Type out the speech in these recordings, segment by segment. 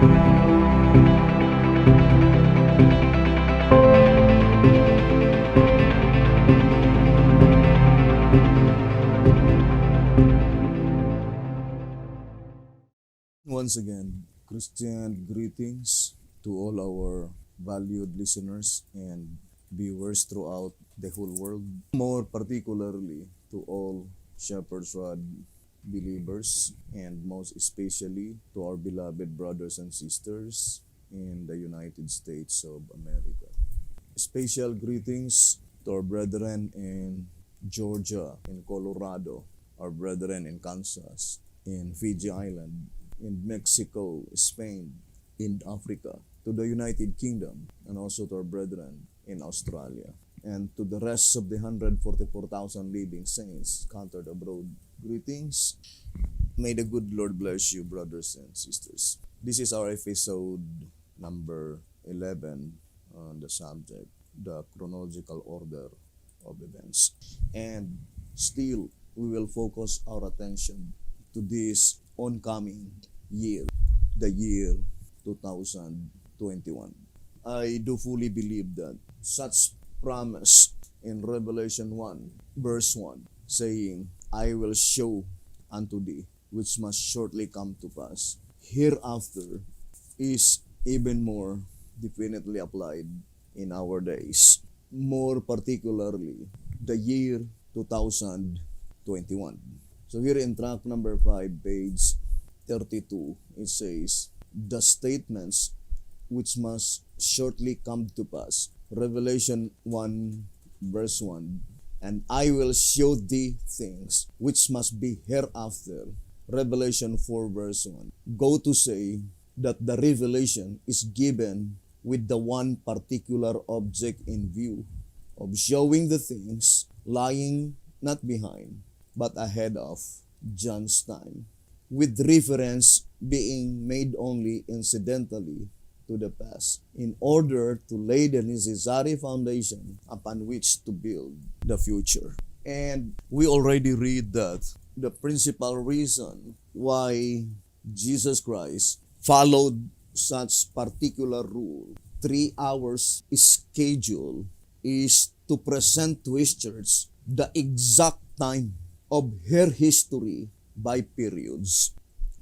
Once again, Christian greetings to all our valued listeners and viewers throughout the whole world. More particularly to all Shepherd's Rod believers and most especially to our beloved brothers and sisters in the United States of America. Special greetings to our brethren in Georgia, in Colorado, our brethren in Kansas, in Fiji Island, in Mexico, Spain, in Africa, to the United Kingdom, and also to our brethren in Australia, and to the rest of the 144,000 living saints scattered abroad. Greetings. May the good Lord bless you, brothers and sisters. This is our episode number 11 on the subject, the chronological order of events. And still, we will focus our attention to this oncoming year, the year 2021. I do fully believe that such promise in Revelation 1, verse 1, saying, I will show unto thee, which must shortly come to pass, hereafter, is even more definitely applied in our days. More particularly, the year 2021. So here in track number 5, page 32, it says, the statements which must shortly come to pass. Revelation 1, verse 1, and I will show thee things which must be hereafter. Revelation 4, verse 1, go to say that the revelation is given with the one particular object in view, of showing the things lying not behind, but ahead of John's time, with reference being made only incidentally to the past, in order to lay the necessary foundation upon which to build the future. And we already read that the principal reason why Jesus Christ followed such particular rule, 3 hours schedule, is to present to his church the exact time of her history by periods,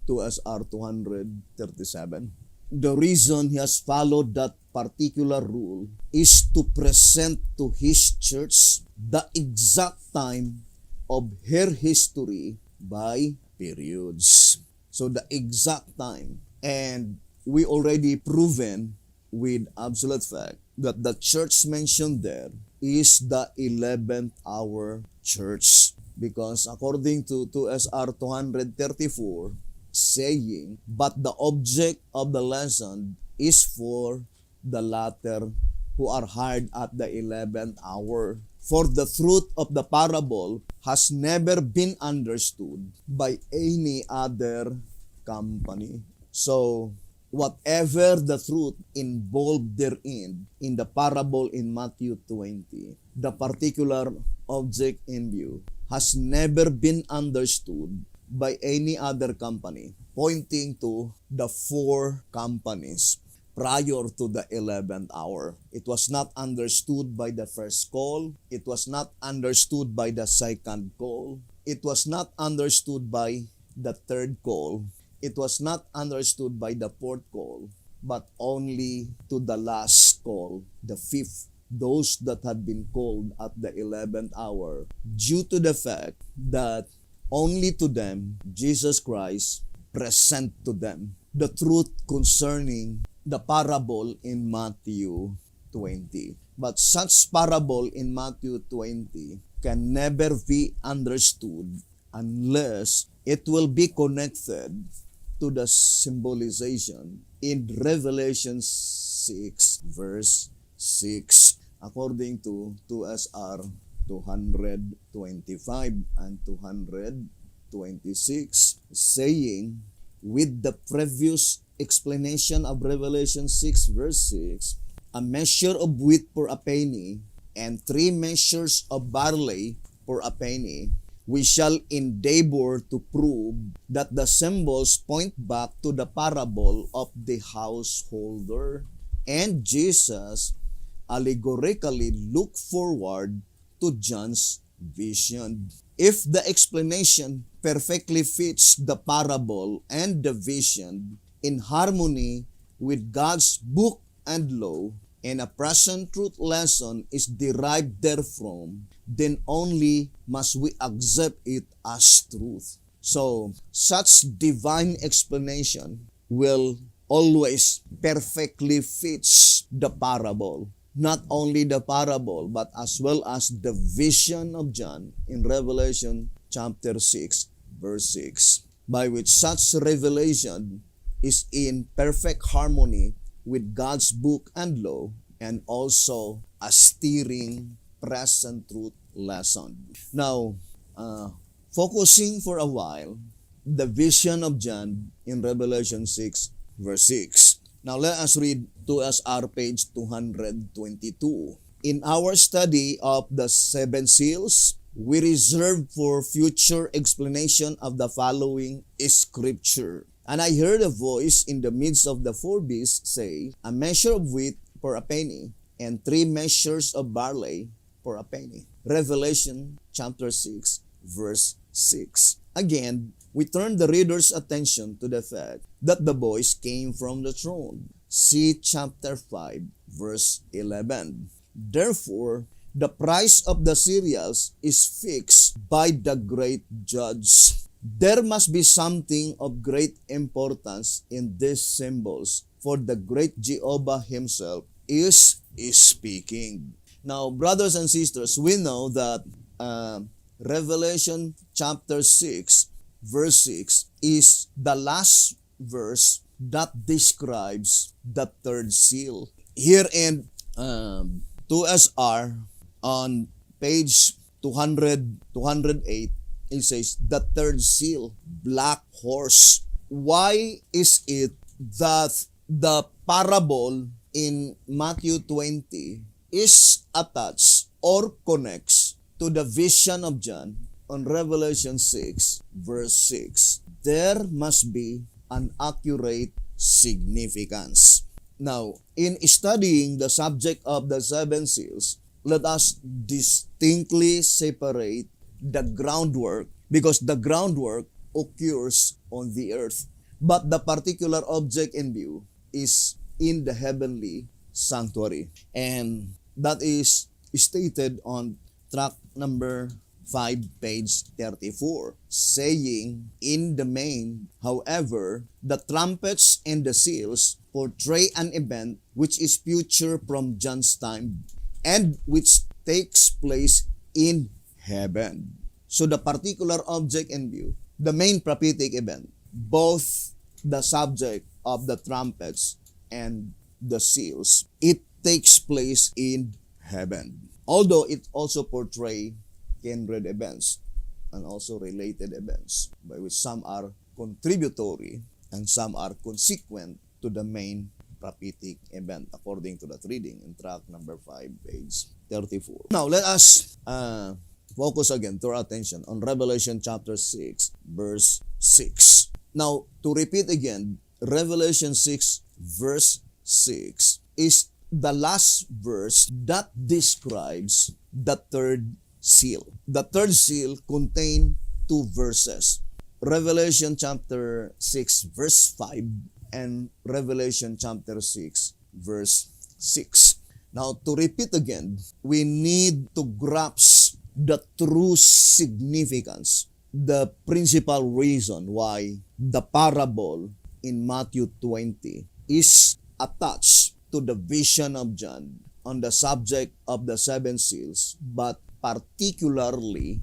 2SR 237. The reason he has followed that particular rule is to present to his church the exact time of her history by periods. So the exact time. And we already proven with absolute fact that the church mentioned there is the 11th hour church. Because according to 2SR 234, saying, but the object of the lesson is for the latter who are hired at the 11th hour. For the truth of the parable has never been understood by any other company. So, whatever the truth involved therein in the parable in Matthew 20, the particular object in view has never been understood by any other company, pointing to the 4 companies prior to the 11th hour. It was not understood by the first call. It was not understood by the second call. It was not understood by the third call. It was not understood by the 4th call, but only to the last call, the 5th. Those that had been called at the 11th hour, due to the fact that only to them, Jesus Christ present to them the truth concerning the parable in Matthew 20. But such parable in Matthew 20 can never be understood unless it will be connected to the symbolization in Revelation 6, verse 6, according to 2SR 225 and 226, saying, with the previous explanation of Revelation 6, verse 6, a measure of wheat for a penny, and 3 measures of barley for a penny, we shall endeavor to prove that the symbols point back to the parable of the householder, and Jesus allegorically look forward to John's vision. If the explanation perfectly fits the parable and the vision in harmony with God's book and law, and a present truth lesson is derived therefrom, then only must we accept it as truth. So, such divine explanation will always perfectly fits the parable. Not only the parable, but as well as the vision of John in Revelation chapter 6, verse 6, by which such revelation is in perfect harmony with God's book and law, and also a steering present truth lesson. Now, focusing for a while, the vision of John in Revelation 6, verse 6. Now, let us read to us our page 222. In our study of the seven seals, we reserve for future explanation of the following scripture. And I heard a voice in the midst of the four beasts say, a measure of wheat for a penny, and 3 measures of barley for a penny. Revelation chapter 6, verse 6. Again, we turn the reader's attention to the fact that the voice came from the throne. See chapter 5, verse 11. Therefore, the price of the cereals is fixed by the great judge. There must be something of great importance in these symbols, for the great Jehovah himself is speaking. Now, brothers and sisters, we know that Revelation chapter 6, verse 6 is the last verse that describes the third seal. Here in 2SR on page 208, it says, the third seal, black horse. Why is it that the parable in Matthew 20 is attached or connects to the vision of John on Revelation 6, verse 6? There must be an accurate significance. Now, in studying the subject of the seven seals, let us distinctly separate the groundwork, because the groundwork occurs on the earth, but the particular object in view is in the heavenly sanctuary. And that is stated on track number 5, page 34, saying, in the main, however, the trumpets and the seals portray an event which is future from John's time and which takes place in heaven. So the particular object in view, the main prophetic event, both the subject of the trumpets and the seals, it takes place in heaven. Although it also portrays kindred events and also related events, by which some are contributory and some are consequent to the main prophetic event, according to that reading in track number 5, page 34. Now, let us focus again to our attention on Revelation chapter 6, verse 6. Now, to repeat again, Revelation 6, verse 6 is the last verse that describes the third seal. The third seal contains 2 verses. Revelation chapter 6, verse 5 and Revelation chapter 6, verse 6. Now, to repeat again, we need to grasp the true significance, the principal reason why the parable in Matthew 20 is attached to the vision of John on the subject of the 7 seals, but particularly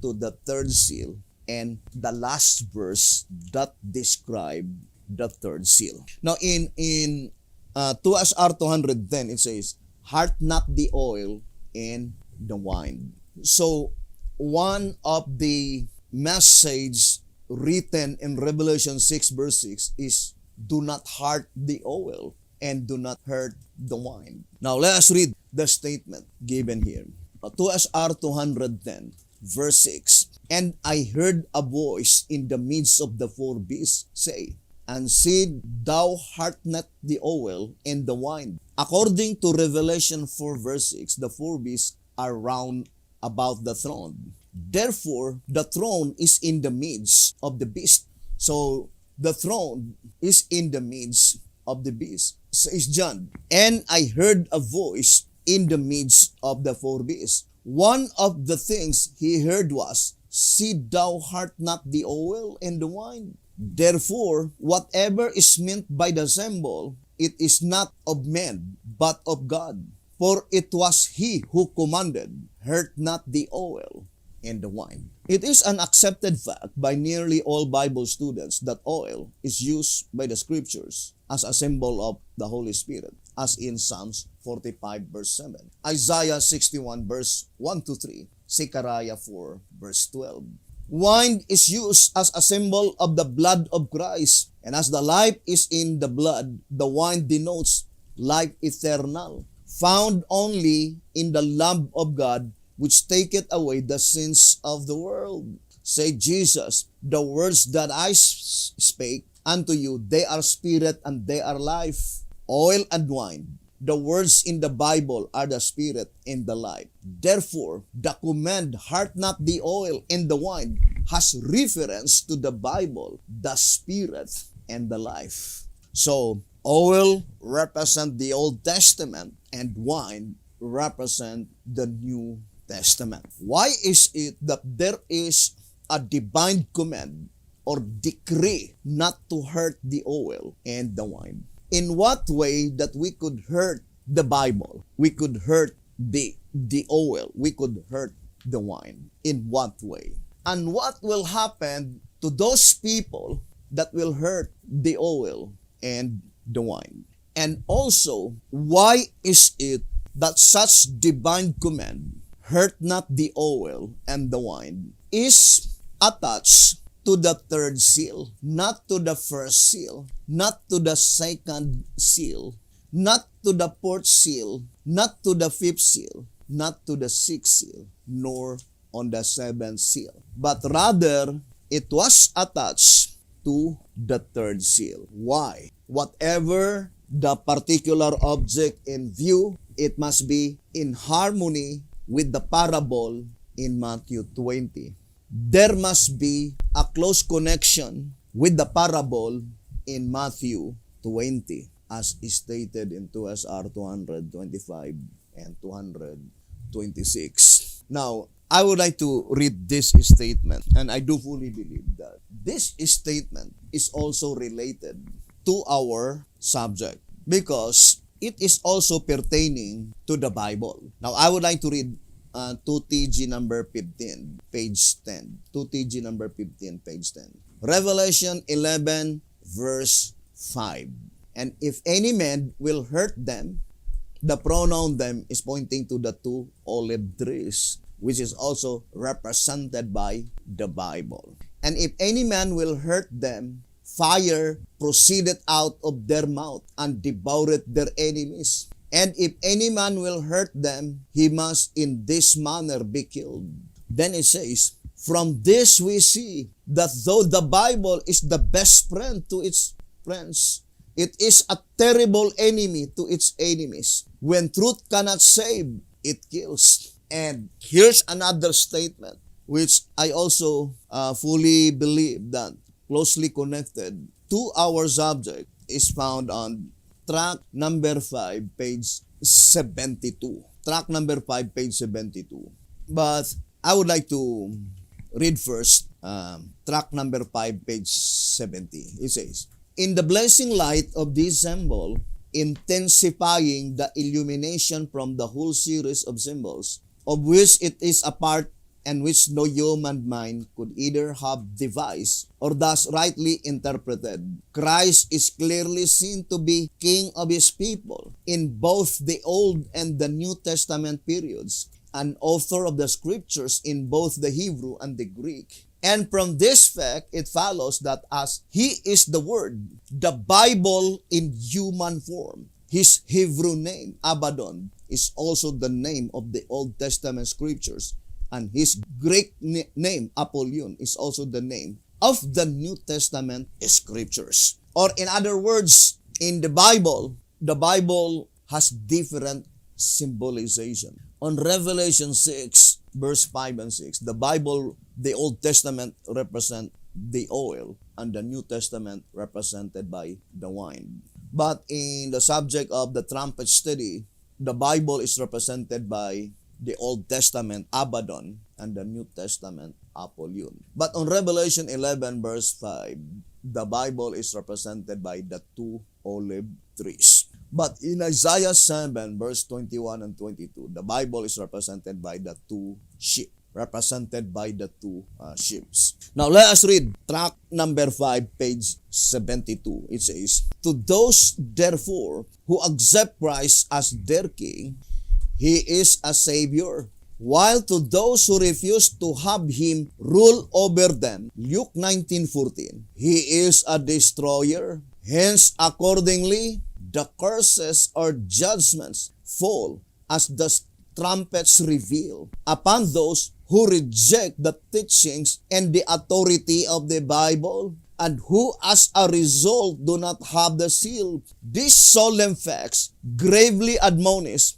to the third seal and the last verse that describe the third seal. Now, in 2SR 210, it says, "Heart not the oil and the wine." So, one of the message written in Revelation 6, verse 6 is, do not heart the oil and do not hurt the wine. Now, let us read the statement given here. 2SR 210, verse 6. And I heard a voice in the midst of the four beasts say, and see, thou art not the oil and the wine. According to Revelation 4 verse 6, the four beasts are round about the throne. Therefore, the throne is in the midst of the beast. So, the throne is in the midst of the beast, says John. And I heard a voice in the midst of the four beasts. One of the things he heard was, see, thou art not the oil and the wine. Therefore, whatever is meant by the symbol, it is not of men, but of God. For it was he who commanded, hurt not the oil and the wine. It is an accepted fact by nearly all Bible students that oil is used by the scriptures as a symbol of the Holy Spirit, as in Psalms 45 verse 7, Isaiah 61 verse 1 to 3, Zechariah 4 verse 12. Wine is used as a symbol of the blood of Christ, and as the life is in the blood, the wine denotes life eternal, found only in the Lamb of God, which taketh away the sins of the world. Say Jesus, the words that I spake unto you, they are spirit and they are life. Oil and wine, the words in the Bible are the spirit and the life. Therefore, the command, heart not the oil and the wine, has reference to the Bible, the spirit and the life. So, oil represent the Old Testament and wine represent the New Testament. Why is it that there is a divine command or decree not to hurt the oil and the wine? In what way that we could hurt the Bible? We could hurt the oil. We could hurt the wine. In what way? And what will happen to those people that will hurt the oil and the wine? And also, why is it that such divine command, hurt not the oil and the wine, is attached to the third seal, not to the first seal, not to the second seal, not to the fourth seal, not to the fifth seal, not to the sixth seal, nor on the seventh seal, but rather it was attached to the third seal. Why? Whatever the particular object in view, it must be in harmony with the parable in Matthew 20. There must be a close connection with the parable in Matthew 20, as stated in 2SR 225 and 226. Now, I would like to read this statement, and I do fully believe that this statement is also related to our subject because it is also pertaining to the Bible. Now, I would like to read 2TG number 15, page 10. 2TG number 15, page 10. Revelation 11, verse 5. And if any man will hurt them, the pronoun them is pointing to the two olive trees, which is also represented by the Bible. And if any man will hurt them, fire proceeded out of their mouth and devoured their enemies. And if any man will hurt them, he must in this manner be killed. Then it says, from this we see that though the Bible is the best friend to its friends, it is a terrible enemy to its enemies. When truth cannot save, it kills. And here's another statement, which I also fully believe that closely connected to our subject is found on track number 5, page 72. Track number 5, page 72. But I would like to read first track number 5, page 70. It says, in the blazing light of this symbol, intensifying the illumination from the whole series of symbols, of which it is a part and which no human mind could either have devised or thus rightly interpreted, Christ is clearly seen to be King of His people in both the Old and the New Testament periods, and author of the scriptures in both the Hebrew and the Greek. And from this fact, it follows that as He is the Word, the Bible in human form, His Hebrew name, Abaddon, is also the name of the Old Testament scriptures And his Greek name, Apollyon, is also the name of the New Testament scriptures. Or in other words, in the Bible has different symbolization. On Revelation 6, verse 5 and 6, the Old Testament represent the oil, and the New Testament represented by the wine. But in the subject of the trumpet study, the Bible is represented by the Old Testament, Abaddon, and the New Testament, Apollyon. But on Revelation 11, verse 5, the Bible is represented by the two olive trees. But in Isaiah 7, verse 21 and 22, the Bible is represented by the two sheep. Now let us read tract number 5, page 72. It says, "To those, therefore, who accept Christ as their King, He is a Savior. While to those who refuse to have Him rule over them," Luke 19:14, "He is a destroyer. Hence, accordingly, the curses or judgments fall as the trumpets reveal upon those who reject the teachings and the authority of the Bible, and who as a result do not have the seal. These solemn facts gravely admonish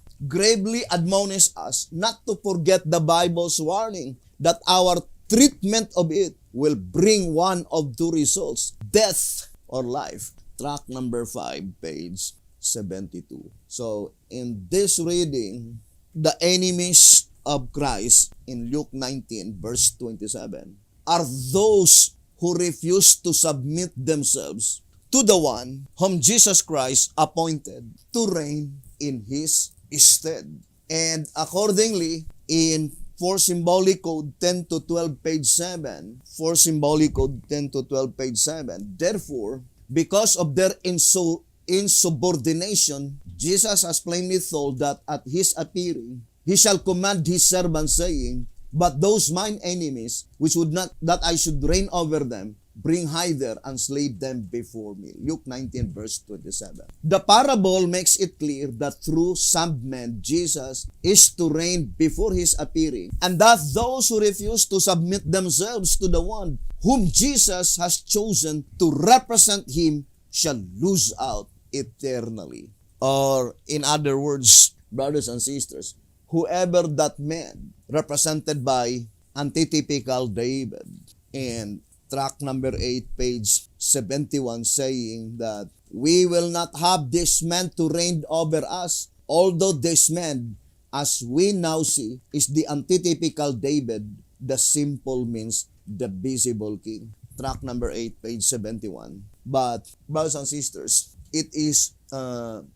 us not to forget the Bible's warning that our treatment of it will bring one of two results, death or life. Tract number 5, page 72. So, in this reading, the enemies of Christ in Luke 19, verse 27, are those who refuse to submit themselves to the one whom Jesus Christ appointed to reign in His stead. And accordingly, in 4 Symbolic Code 10 to 12, page 7, 4 Symbolic Code 10 to 12, page 7, therefore, because of their insubordination, Jesus has plainly told that at His appearing, He shall command His servants, saying, "But those mine enemies, which would not that I should reign over them, bring hither and slay them before me." Luke 19, verse 27. The parable makes it clear that through some men, Jesus is to reign before His appearing, and that those who refuse to submit themselves to the one whom Jesus has chosen to represent Him shall lose out eternally. Or in other words, brothers and sisters, whoever that man represented by antitypical David, and tract number 8, page 71, saying that we will not have this man to reign over us, although this man, as we now see, is the antitypical David, the simple means the visible king. Tract number 8, page 71. But, brothers and sisters, it is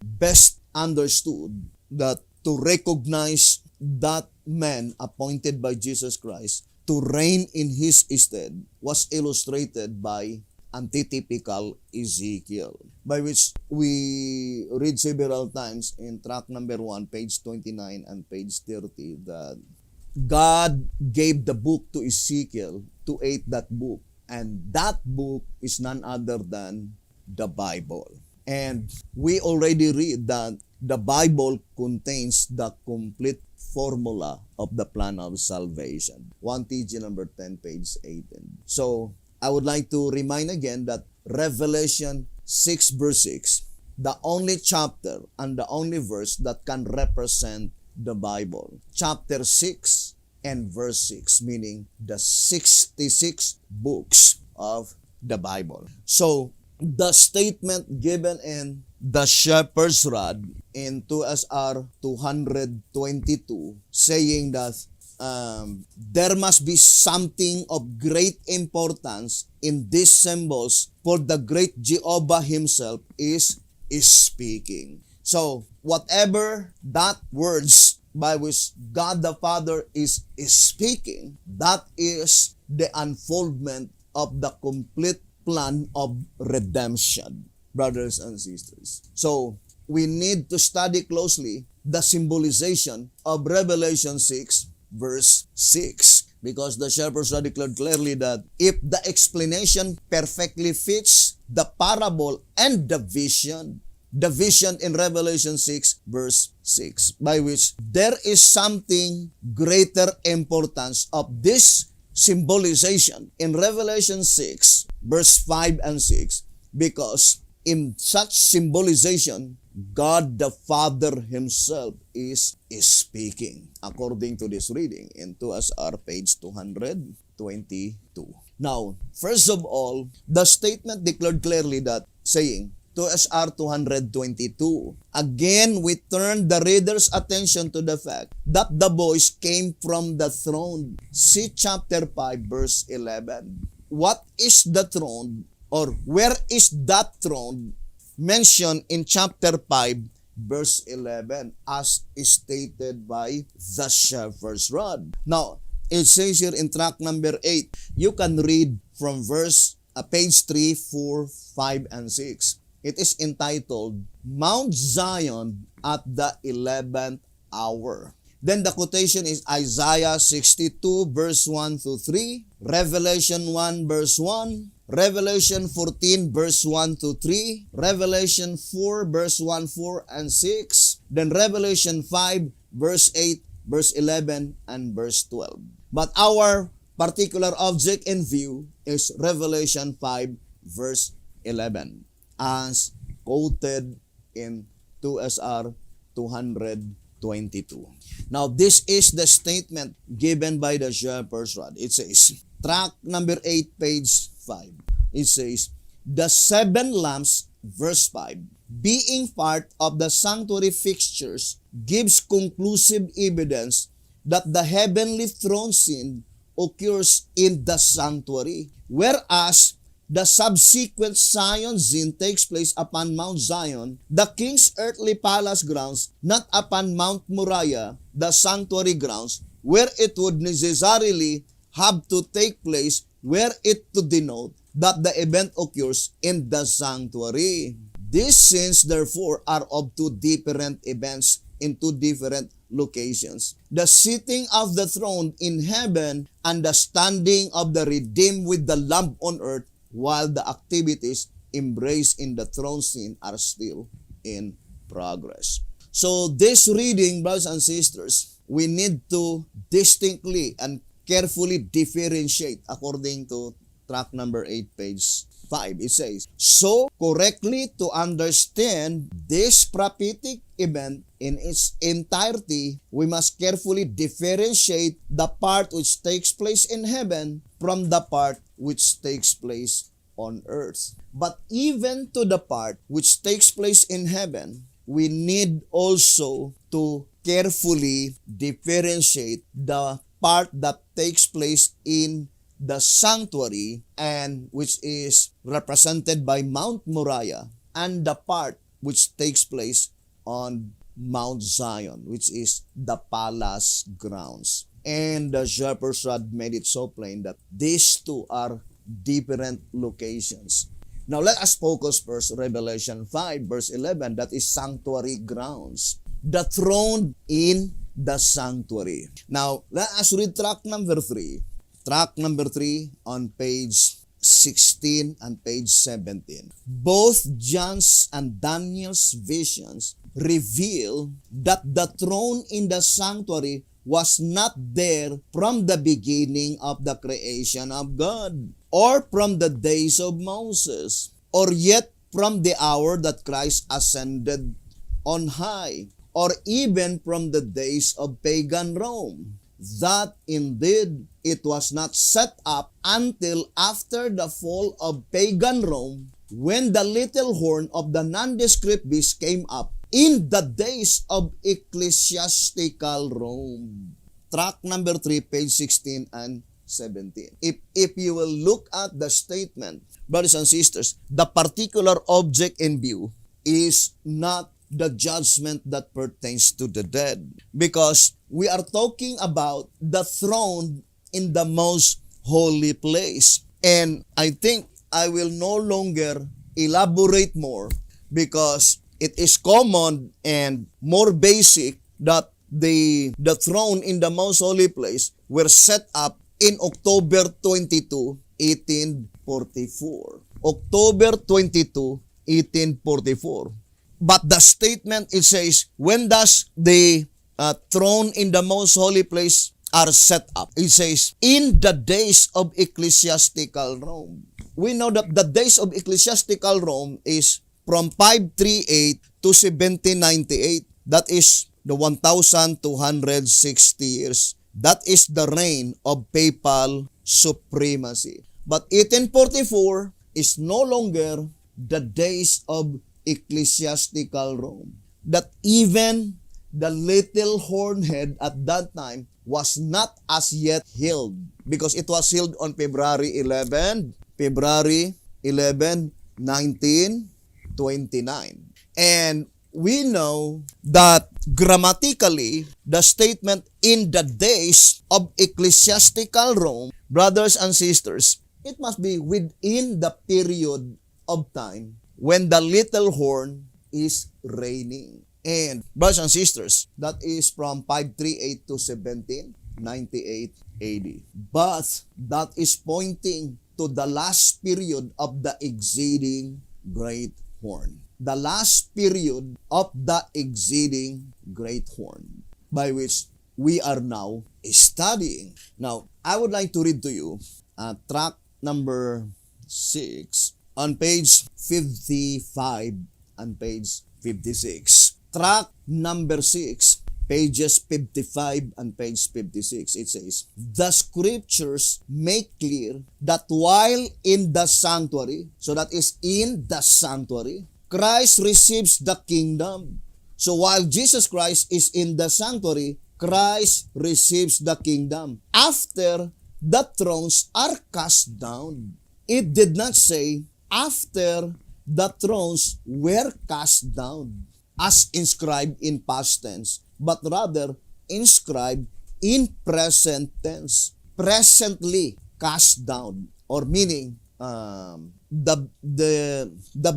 best understood that to recognize that man appointed by Jesus Christ to reign in His stead was illustrated by antitypical Ezekiel, by which we read several times in tract number 1, page 29 and page 30, that God gave the book to Ezekiel to eat that book, and that book is none other than the Bible. And we already read that the Bible contains the complete formula of the plan of salvation. 1 TG number 10, page 18. So, I would like to remind again that Revelation 6, verse 6, the only chapter and the only verse that can represent the Bible. Chapter 6 and verse 6, meaning the 66 books of the Bible. So, the statement given in the shepherd's rod in 2SR 222 saying that there must be something of great importance in these symbols, for the great Jehovah Himself is speaking. So, whatever that words by which God the Father is speaking, that is the unfoldment of the complete plan of redemption, brothers and sisters. So, we need to study closely the symbolization of Revelation 6, verse 6. Because the shepherds had declared clearly that if the explanation perfectly fits the parable and the vision, the vision in Revelation 6 verse 6, by which there is something greater importance of this symbolization in Revelation 6 verse 5 and 6, because in such symbolization, God the Father Himself is speaking, according to this reading in 2SR page 222. Now, first of all, the statement declared clearly that, saying, 2SR 222, again we turn the reader's attention to the fact that the voice came from the throne. See chapter 5 verse 11. What is the throne, or where is that throne mentioned in chapter 5 verse 11 as stated by the shepherd's rod? Now, it says here in track number 8, you can read from page 3, 4, 5, and 6. It is entitled, Mount Zion at the 11th hour. Then the quotation is Isaiah 62 verse 1 to 3, Revelation 1 verse 1, Revelation 14 verse 1 to 3, Revelation 4 verse 1, 4, and 6, then Revelation 5 verse 8, verse 11, and verse 12. But our particular object in view is Revelation 5 verse 11, as quoted in 2SR 222. Now, this is the statement given by the shepherd's rod. It says, track number 8, page 5. It says, the 7 lamps, verse 5, being part of the sanctuary fixtures, gives conclusive evidence that the heavenly throne scene occurs in the sanctuary, whereas the subsequent Zion scene takes place upon Mount Zion, the king's earthly palace grounds, not upon Mount Moriah, the sanctuary grounds, where it would necessarily have to take place, were it to denote that the event occurs in the sanctuary. These scenes, therefore, are of two different events in two different locations. The sitting of the throne in heaven and the standing of the redeemed with the Lamb on earth, while the activities embraced in the throne scene are still in progress. So this reading, brothers and sisters, we need to distinctly and carefully differentiate according to track number 8, page 5. It says, so correctly to understand this prophetic event in its entirety, we must carefully differentiate the part which takes place in heaven from the part which takes place on earth. But even to the part which takes place in heaven, we need also to carefully differentiate the part that takes place in the sanctuary, and which is represented by Mount Moriah, and the part which takes place on Mount Zion, which is the palace grounds. And the shepherd's rod made it so plain that these two are different locations. Now let us focus first Revelation 5 verse 11, that is sanctuary grounds. The throne in the sanctuary. Now let us read track number 3. Track number 3 on page 16 and page 17. Both John's and Daniel's visions reveal that the throne in the sanctuary was not there from the beginning of the creation of God, or from the days of Moses, or yet from the hour that Christ ascended on high, or even from the days of pagan Rome. That indeed it was not set up until after the fall of pagan Rome, when the little horn of the nondescript beast came up in the days of ecclesiastical Rome. Track number 3, page 16 and 17. If you will look at the statement, brothers and sisters, the particular object in view is not the judgment that pertains to the dead, because we are talking about the throne in the most holy place. And I think I will no longer elaborate more, because it is common and more basic that the throne in the most holy place were set up in October 22, 1844. October 22, 1844. But the statement, it says, when does the throne in the most holy place are set up? It says, in the days of ecclesiastical Rome. We know that the days of ecclesiastical Rome is from 538 to 1798. That is the 1,260 years. That is the reign of papal supremacy. But 1844 is no longer the days of ecclesiastical Rome. That even the little horned head at that time was not as yet healed, because it was healed on February 11, 1929. And we know that grammatically, the statement in the days of ecclesiastical Rome, brothers and sisters, it must be within the period of time when the little horn is reigning. And brothers and sisters, that is from 538 to 1798 AD. But that is pointing to the last period of the exceeding great horn. The last period of the exceeding great horn, by which we are now studying. Now, I would like to read to you track number 6 on page 55 and page 56. Track number 6, pages 55 and page 56. It says, the scriptures make clear that while in the sanctuary, so that is in the sanctuary, Christ receives the kingdom. So while Jesus Christ is in the sanctuary, Christ receives the kingdom. After the thrones are cast down. It did not say after the thrones were cast down as inscribed in past tense, but rather inscribed in present tense. Presently cast down, or meaning the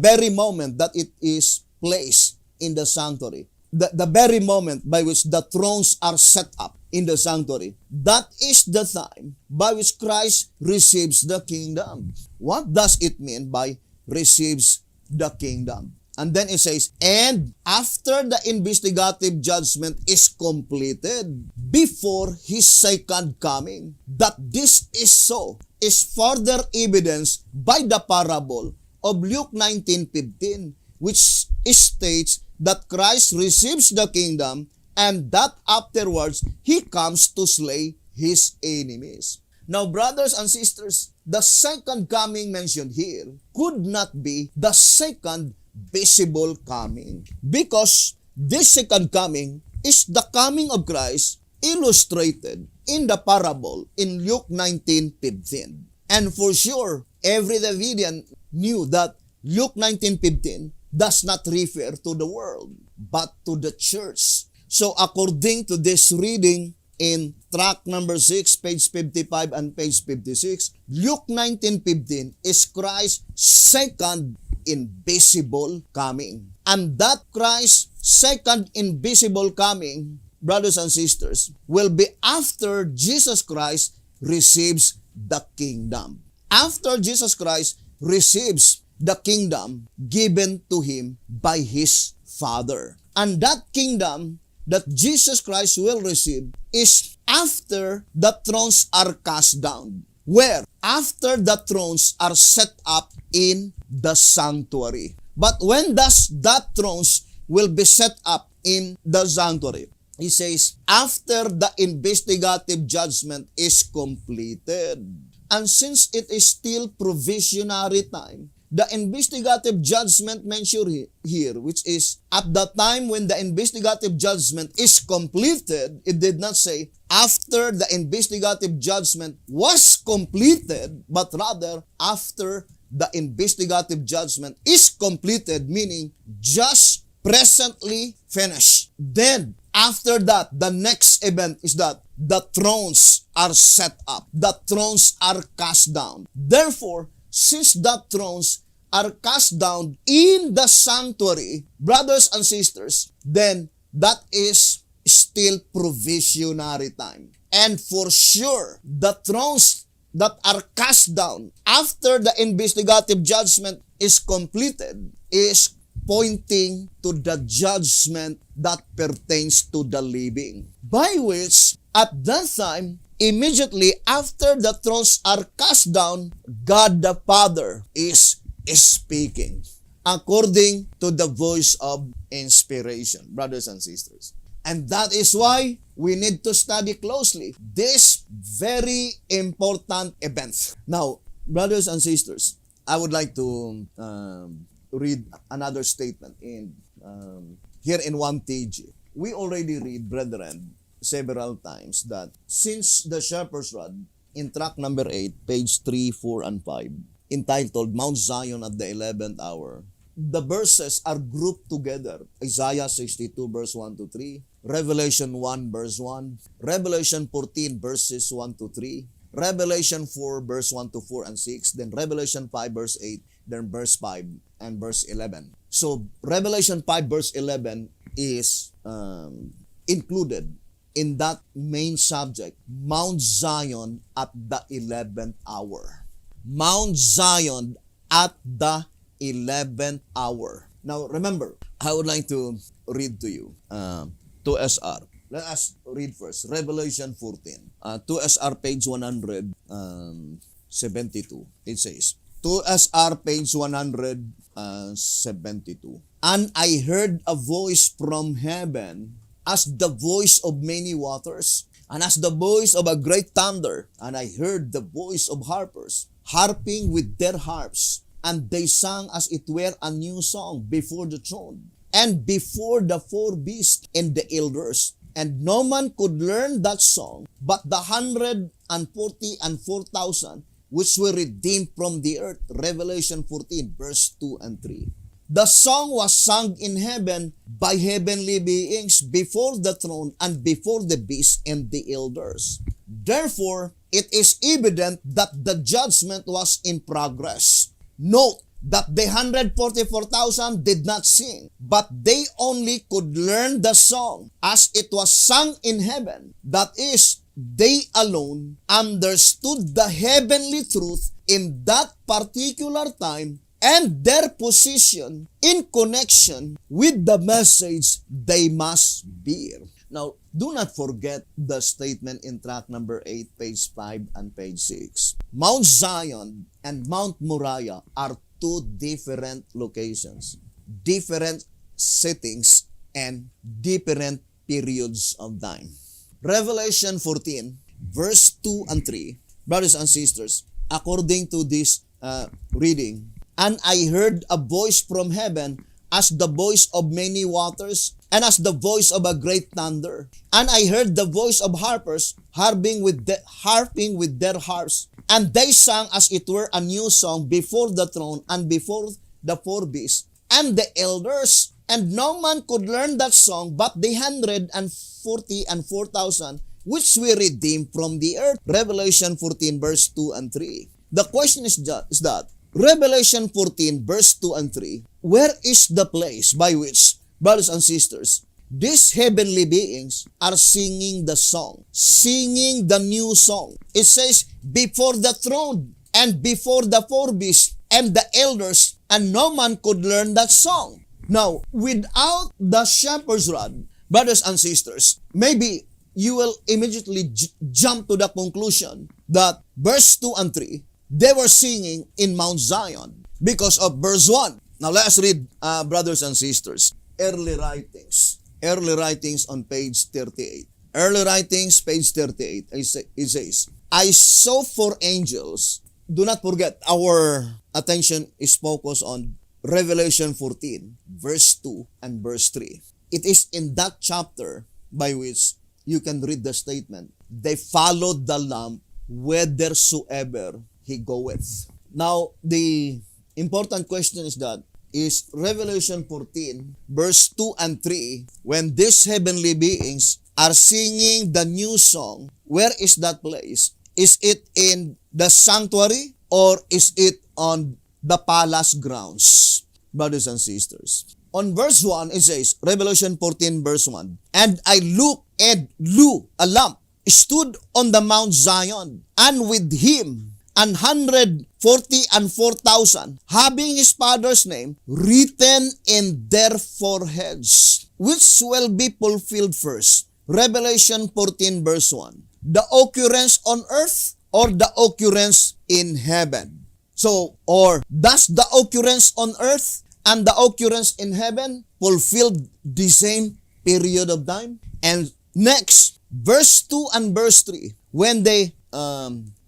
very moment that it is placed in the sanctuary, the very moment by which the thrones are set up in the sanctuary, that is the time by which Christ receives the kingdom. What does it mean by receives the kingdom? And then it says, and after the investigative judgment is completed before His second coming, that this is so is further evidence by the parable of Luke 19:15, which states that Christ receives the kingdom and that afterwards He comes to slay His enemies. Now, brothers and sisters, the second coming mentioned here could not be the second visible coming, because this second coming is the coming of Christ illustrated in the parable in Luke 19:15. And for sure, every Davidian knew that Luke 19:15 does not refer to the world, but to the church. So according to this reading in track number 6, page 55 and page 56, Luke 19:15 is Christ's second invisible coming. And that Christ's second invisible coming, brothers and sisters, will be after Jesus Christ receives the kingdom. After Jesus Christ receives the kingdom given to Him by His Father. And that kingdom that Jesus Christ will receive is after the thrones are cast down. Where? After the thrones are set up in the sanctuary. But when does that thrones will be set up in the sanctuary? He says, after the investigative judgment is completed. And since it is still provisionary time, the investigative judgment mentioned here, which is at the time when the investigative judgment is completed, it did not say after the investigative judgment was completed, but rather after the investigative judgment is completed, meaning just presently finished. Then, after that, the next event is that the thrones are set up. The thrones are cast down. Therefore, since the thrones are cast down in the sanctuary, brothers and sisters, then that is still provisionary time. And for sure, the thrones that are cast down after the investigative judgment is completed is pointing to the judgment that pertains to the living, by which at that time, immediately after the thrones are cast down, God the Father is speaking according to the voice of inspiration, brothers and sisters. And that is why we need to study closely this very important event. Now, brothers and sisters, I would like to read another statement in here in 1TG. We already read, brethren, several times that since the shepherd's rod in track number 8, page 3, 4, and 5, entitled Mount Zion at the 11th hour, the verses are grouped together. Isaiah 62 verse 1 to 3, Revelation 1 verse 1, Revelation 14 verses 1 to 3, Revelation 4 verse 1 to 4 and 6, then Revelation 5 verse 8, then verse 5 and verse 11. So Revelation 5 verse 11 is included in that main subject, Mount Zion at the 11th hour. Mount Zion at the 11th hour. Now remember, I would like to read to you 2SR. Let us read first Revelation 14. 2SR page 172. It says, 2SR page 172. And I heard a voice from heaven as the voice of many waters, and as the voice of a great thunder. And I heard the voice of harpers, harping with their harps, and they sang as it were a new song before the throne, and before the four beasts and the elders. And no man could learn that song, but the 144,000 which were redeemed from the earth. Revelation 14, verse 2 and 3. The song was sung in heaven by heavenly beings before the throne and before the beast and the elders. Therefore, it is evident that the judgment was in progress. Note that the 144,000 did not sing, but they only could learn the song as it was sung in heaven. That is, they alone understood the heavenly truth in that particular time and their position in connection with the message they must bear. Now, do not forget the statement in track number 8, page 5 and page 6. Mount Zion and Mount Moriah are two different locations, different settings, and different periods of time. Revelation 14, verse 2 and 3, brothers and sisters, according to this reading, and I heard a voice from heaven as the voice of many waters, and as the voice of a great thunder. And I heard the voice of harpers harping with their harps, and they sang as it were a new song before the throne and before the four beasts and the elders. And no man could learn that song but the 144,000 which were redeemed from the earth. Revelation 14 verse 2 and 3. The question is that Revelation 14 verse 2 and 3, where is the place by which, brothers and sisters, these heavenly beings are singing the song, singing the new song? It says, before the throne and before the four beasts and the elders, and no man could learn that song. Now, without the shepherd's rod, brothers and sisters, maybe you will immediately jump to the conclusion that verse 2 and 3, they were singing in Mount Zion because of verse 1. Now, let us read, brothers and sisters, early writings on page 38. Early writings, page 38, it says, I saw four angels. Do not forget, our attention is focused on Revelation 14, verse 2 and verse 3. It is in that chapter by which you can read the statement, they followed the Lamb whithersoever he goeth. Now, the important question is Revelation 14, verse 2 and 3, when these heavenly beings are singing the new song, where is that place? Is it in the sanctuary or is it on the palace grounds? Brothers and sisters. On verse 1, it says, Revelation 14, verse 1, and I looked, and lo, a lamp stood on the Mount Zion, and with him 144,000, having his father's name written in their foreheads, which will be fulfilled first. Revelation 14 verse 1. The occurrence on earth or the occurrence in heaven. So, or does the occurrence on earth and the occurrence in heaven fulfill the same period of time? And next, verse 2 and verse 3, when the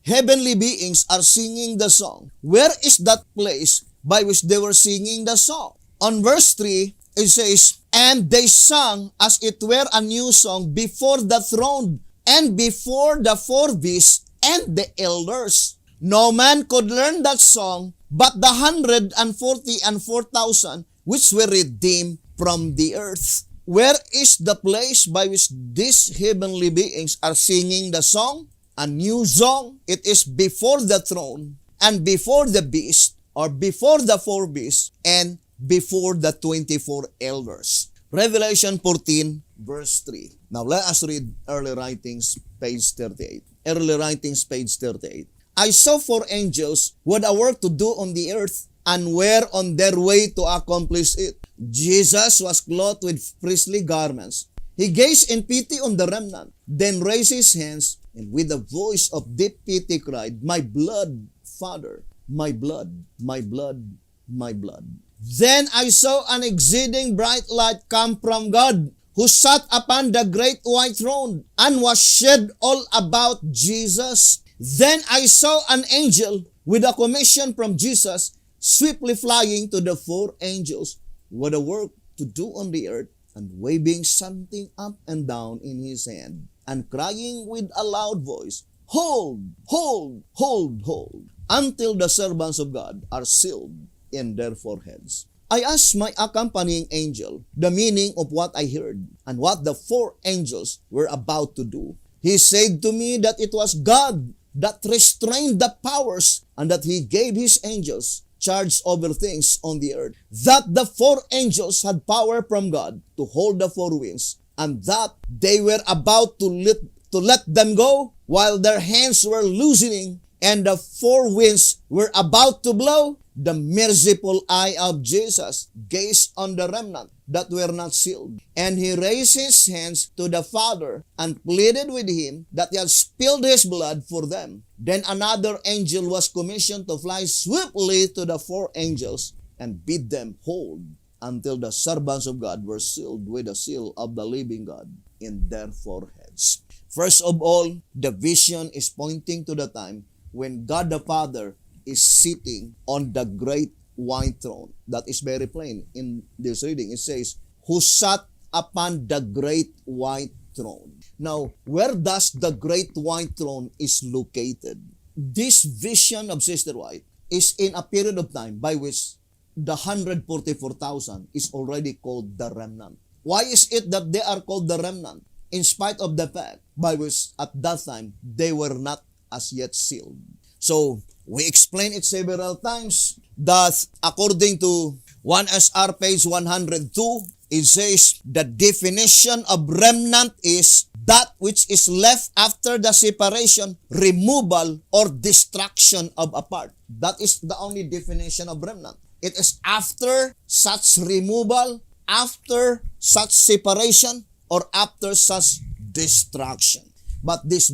heavenly beings are singing the song, where is that place by which they were singing the song? On verse 3, it says, and they sang as it were a new song before the throne and before the four beasts and the elders. No man could learn that song but the 144,000 which were redeemed from the earth. Where is the place by which these heavenly beings are singing the song? A new song. It is before the throne and before the beast, or before the four beasts and before the 24 elders. Revelation 14 verse 3. Now let us read Early Writings page 38. Early Writings page 38. I saw four angels who had a work to do on the earth and were on their way to accomplish it. Jesus was clothed with priestly garments. He gazed in pity on the remnant, then raised his hands, and with a voice of deep pity cried, my blood, Father, my blood, my blood, my blood. Then I saw an exceeding bright light come from God, who sat upon the great white throne, and was shed all about Jesus. Then I saw an angel with a commission from Jesus, swiftly flying to the four angels with a work to do on the earth, and waving something up and down in his hand, and crying with a loud voice, hold, hold, hold, hold, until the servants of God are sealed in their foreheads. I asked my accompanying angel the meaning of what I heard, and what the four angels were about to do. He said to me that it was God that restrained the powers, and that he gave his angels charge over things on the earth, that the four angels had power from God to hold the four winds, and that they were about to let them go while their hands were loosening and the four winds were about to blow. The merciful eye of Jesus gazed on the remnant that were not sealed, and he raised his hands to the Father and pleaded with him that he had spilled his blood for them. Then another angel was commissioned to fly swiftly to the four angels and bid them hold until the servants of God were sealed with the seal of the living God in their foreheads. First of all, the vision is pointing to the time when God the Father is sitting on the great white throne. That is very plain in this reading. It says, who sat upon the great white throne. Now, where does the great white throne is located? This vision of Sister White is in a period of time by which the 144,000 is already called the remnant. Why is it that they are called the remnant? In spite of the fact by which at that time they were not as yet sealed. So, we explained it several times that according to 1SR page 102, it says the definition of remnant is that which is left after the separation, removal, or destruction of a part. That is the only definition of remnant. It is after such removal, after such separation, or after such destruction. But this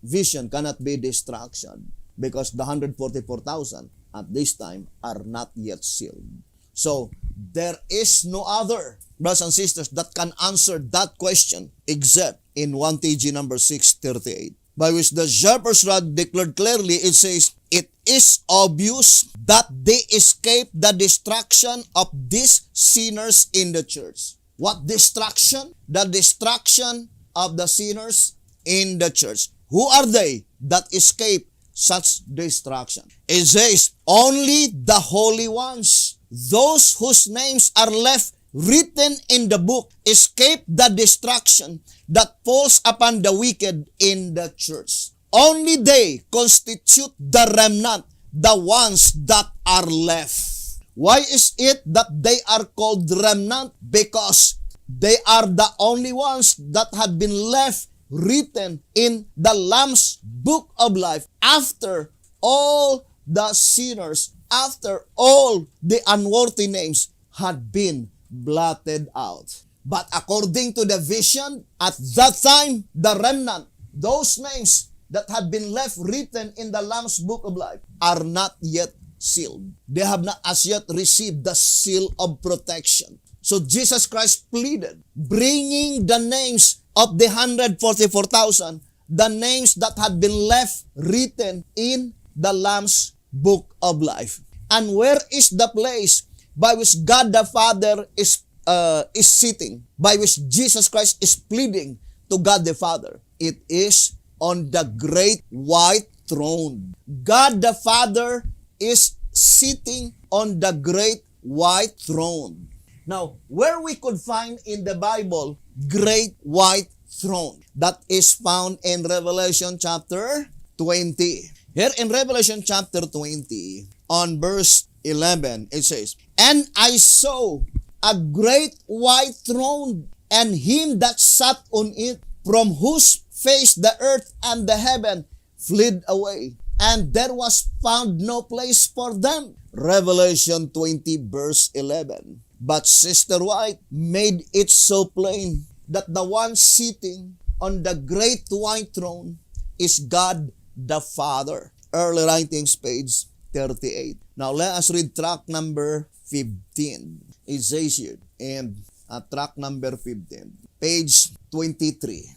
vision cannot be destruction, because the 144,000 at this time are not yet sealed. So, there is no other, brothers and sisters, that can answer that question except in 1 TG number 638, by which the Sharper's Rod declared clearly, it says, it is obvious that they escaped the destruction of these sinners in the church. What destruction? The destruction of the sinners in the church. Who are they that escape such destruction? It says, only the holy ones, those whose names are left written in the book, escape the destruction that falls upon the wicked in the church. Only they constitute the remnant, the ones that are left. Why is it that they are called remnant? Because they are the only ones that had been left written in the Lamb's book of life after all the sinners, after all the unworthy names had been blotted out. But according to the vision, at that time, the remnant, those names that had been left written in the Lamb's Book of Life, are not yet sealed. They have not as yet received the seal of protection. So Jesus Christ pleaded, bringing the names of the 144,000, the names that had been left written in the Lamb's Book of Life. And where is the place by which God the Father is sitting, by which Jesus Christ is pleading to God the Father? It is on the great white throne. God the Father is sitting on the great white throne. Now, where we could find in the Bible, great white throne, that is found in Revelation chapter 20. Here in Revelation chapter 20, on verse 11, it says, "And I saw a great white throne, and him that sat on it, from whose face the earth and the heaven fled away, and there was found no place for them." Revelation 20 verse 11. But Sister White made it so plain that the one sitting on the great white throne is God the Father. Early Writings, page 38. Now let us read track number 15. It says here, and track number 15, page 23.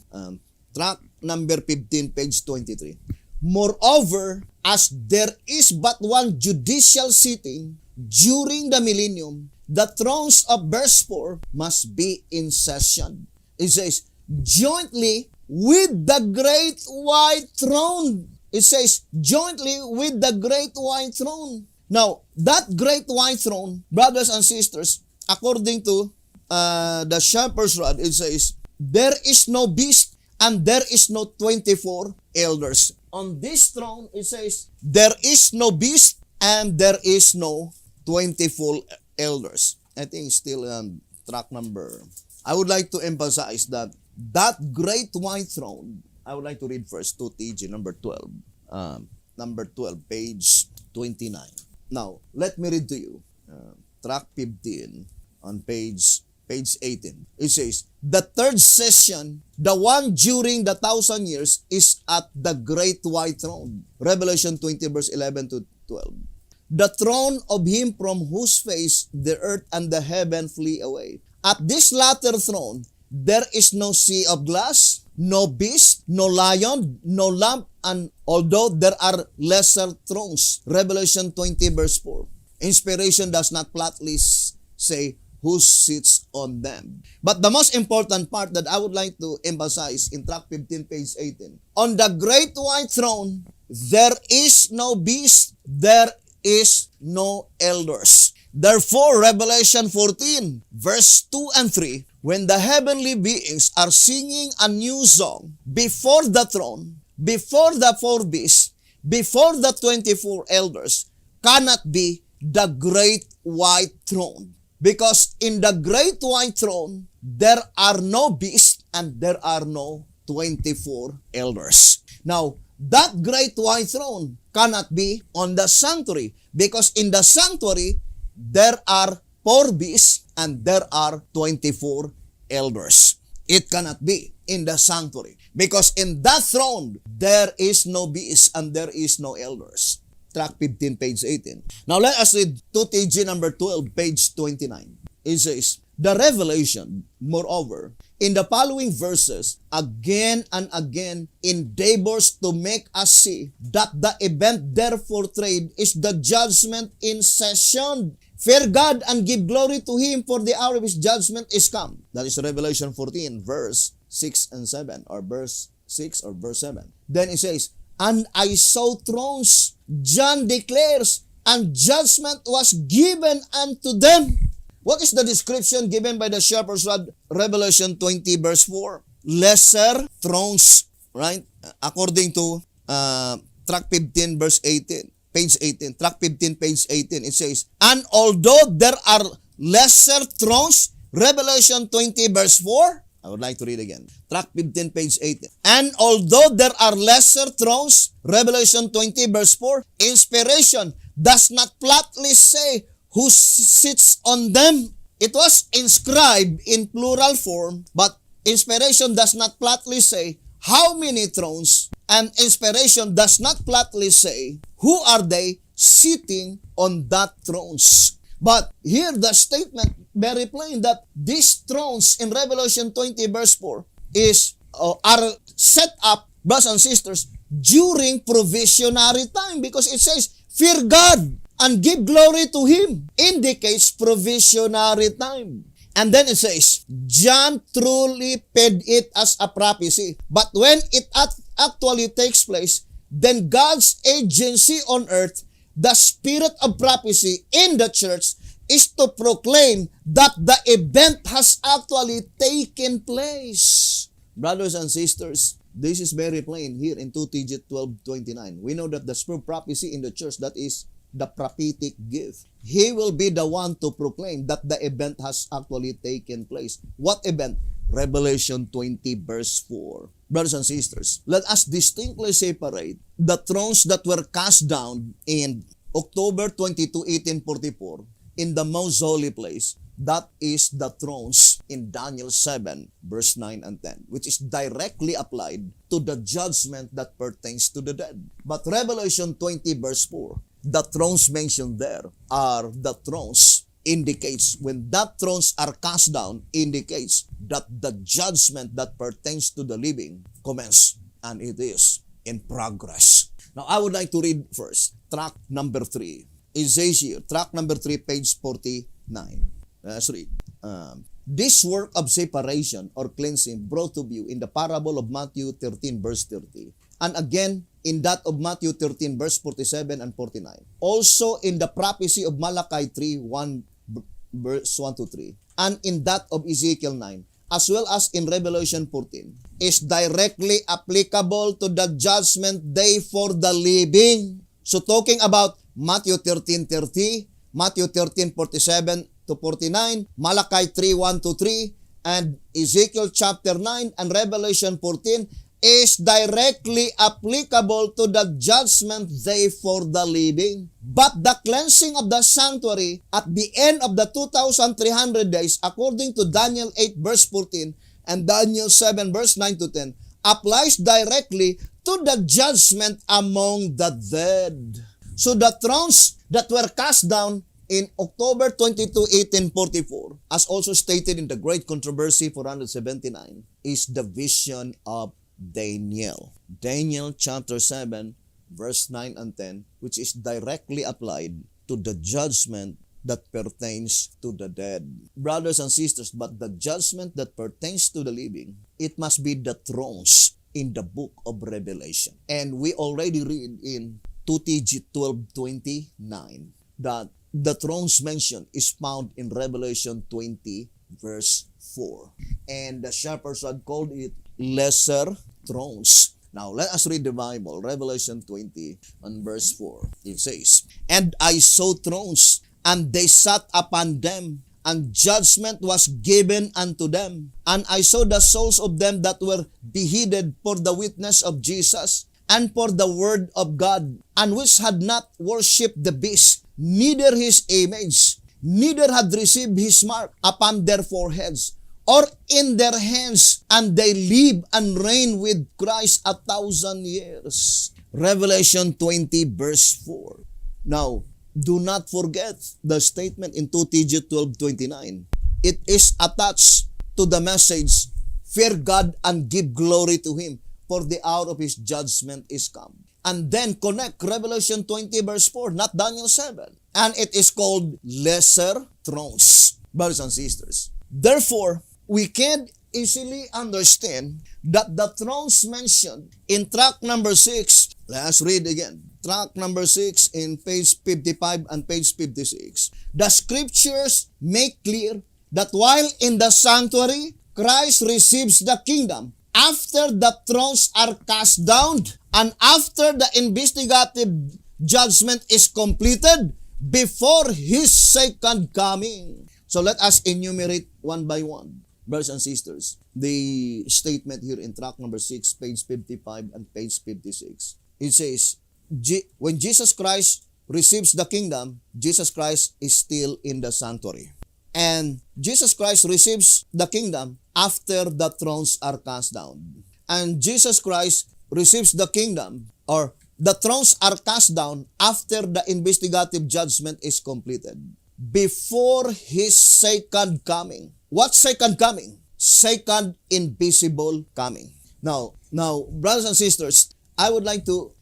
Track number 15, page 23. "Moreover, as there is but one judicial sitting during the millennium, the thrones of verse 4 must be in session." It says, jointly with the great white throne. It says, jointly with the great white throne. Now, that great white throne, brothers and sisters, according to the shepherd's rod, it says, there is no beast and there is no 24 elders. On this throne, it says, there is no beast and there is no 24 elders. I think still track number. I would like to emphasize that great white throne, I would like to read first 2TG number 12. Number 12, page 29. Now, let me read to you. Track 15 on page 18. It says, "The third session, the one during the 1,000 years, is at the great white throne." Revelation 20 verse 11 to 12. "The throne of him from whose face the earth and the heaven flee away. At this latter throne, there is no sea of glass, no beast, no lion, no lamb, and although there are lesser thrones." Revelation 20 verse 4. Inspiration does not flatly say who sits on them. But the most important part that I would like to emphasize in track 15, page 18. "On the great white throne, there is no beast, there is no elders." Therefore, Revelation 14, verse 2 and 3, "When the heavenly beings are singing a new song before the throne, before the four beasts, before the 24 elders, cannot be the great white throne. Because in the great white throne, there are no beasts and there are no 24 elders." Now, that great white throne cannot be on the sanctuary, because in the sanctuary, there are 4 beasts and there are 24 elders. It cannot be in the sanctuary, because in that throne, there is no beasts and there is no elders. Track 15, page 18. Now let us read 2TG number 12, page 29. It says, "The revelation, moreover, in the following verses, again and again endeavors to make us see that the event there portrayed is the judgment in session. Fear God and give glory to Him, for the hour of His judgment is come." That is Revelation 14, verse 6 and 7, or verse 6 or verse 7. Then it says, "And I saw thrones," John declares, "and judgment was given unto them." What is the description given by the shepherd's rod? Revelation 20 verse 4. Lesser thrones, right? According to track 15 verse 18, page 18. Track 15, page 18, it says, "And although there are lesser thrones," Revelation 20 verse 4, I would like to read again. Track 15, page 8. And although there are lesser thrones, Revelation 20, verse 4, inspiration does not flatly say who sits on them. It was inscribed in plural form, but inspiration does not flatly say how many thrones, and inspiration does not flatly say who are they sitting on that thrones. But here the statement very plain that these thrones in Revelation 20 verse 4 are set up, brothers and sisters, during provisionary time, because it says, fear God and give glory to Him, indicates provisionary time. And then it says, John truly paid it as a prophecy. But when it actually takes place, then God's agency on earth, the spirit of prophecy in the church, is to proclaim that the event has actually taken place. Brothers and sisters, this is very plain here in 2 Tg 12:29. We know that the spirit of prophecy in the church, that is the prophetic gift. He will be the one to proclaim that the event has actually taken place. What event? Revelation 20 verse 4. Brothers and sisters, let us distinctly separate the thrones that were cast down in October 22, 1844 in the most holy place. That is the thrones in Daniel 7 verse 9 and 10, which is directly applied to the judgment that pertains to the dead. But Revelation 20 verse 4, the thrones mentioned there are the thrones, indicates when that thrones are cast down, indicates that the judgment that pertains to the living commence, and it is in progress. Now I would like to read first track number 3. It says here, track number 3, page 49. Let's read. This work of separation or cleansing brought to view in the parable of Matthew 13 verse 30, and again in that of Matthew 13 verse 47 and 49. Also in the prophecy of Malachi 3, 1 verse 1 to 3, and in that of Ezekiel 9, as well as in Revelation 14, is directly applicable to the judgment day for the living. So talking about Matthew 13:30, Matthew 13:47 to 49, Malachi 3:1 to 3, and Ezekiel chapter 9 and Revelation 14 is directly applicable to the judgment day for the living. But the cleansing of the sanctuary at the end of the 2,300 days, according to Daniel 8 verse 14 and Daniel 7 verse 9 to 10, applies directly to the judgment among the dead. So the thrones that were cast down in October 22, 1844, as also stated in the Great Controversy 479, is the vision of Daniel. Daniel chapter 7, verse 9 and 10, which is directly applied to the judgment that pertains to the dead. Brothers and sisters, but the judgment that pertains to the living, it must be the thrones in the book of Revelation. And we already read in 2 Tg 12:29 that the thrones mentioned is found in Revelation 20 verse 4. And the shepherds had called it lesser thrones. Now let us read the Bible. Revelation 20 and verse 4. It says, and I saw thrones, and they sat upon them, and judgment was given unto them. And I saw the souls of them that were beheaded for the witness of Jesus, and for the word of God, and which had not worshipped the beast, neither his image, neither had received his mark upon their foreheads, or in their hands, and they live and reign with Christ 1,000 years. Revelation 20 verse 4. Now, do not forget the statement in 2 Tg 12:29. It is attached to the message, fear God and give glory to Him, for the hour of His judgment is come. And then connect Revelation 20 verse 4, not Daniel 7. And it is called lesser thrones, brothers and sisters. Therefore, we can easily understand that the thrones mentioned in track number 6, let's read again. Track number 6 in page 55 and page 56. The scriptures make clear that while in the sanctuary, Christ receives the kingdom. After the thrones are cast down and after the investigative judgment is completed before His second coming. So let us enumerate one by one. Brothers and sisters, the statement here in track number 6, page 55 and page 56, it says, when Jesus Christ receives the kingdom, Jesus Christ is still in the sanctuary. And Jesus Christ receives the kingdom after the thrones are cast down. And Jesus Christ receives the kingdom, or the thrones are cast down after the investigative judgment is completed, before His second coming. What second coming? Second invisible coming. Now, brothers and sisters, I would like to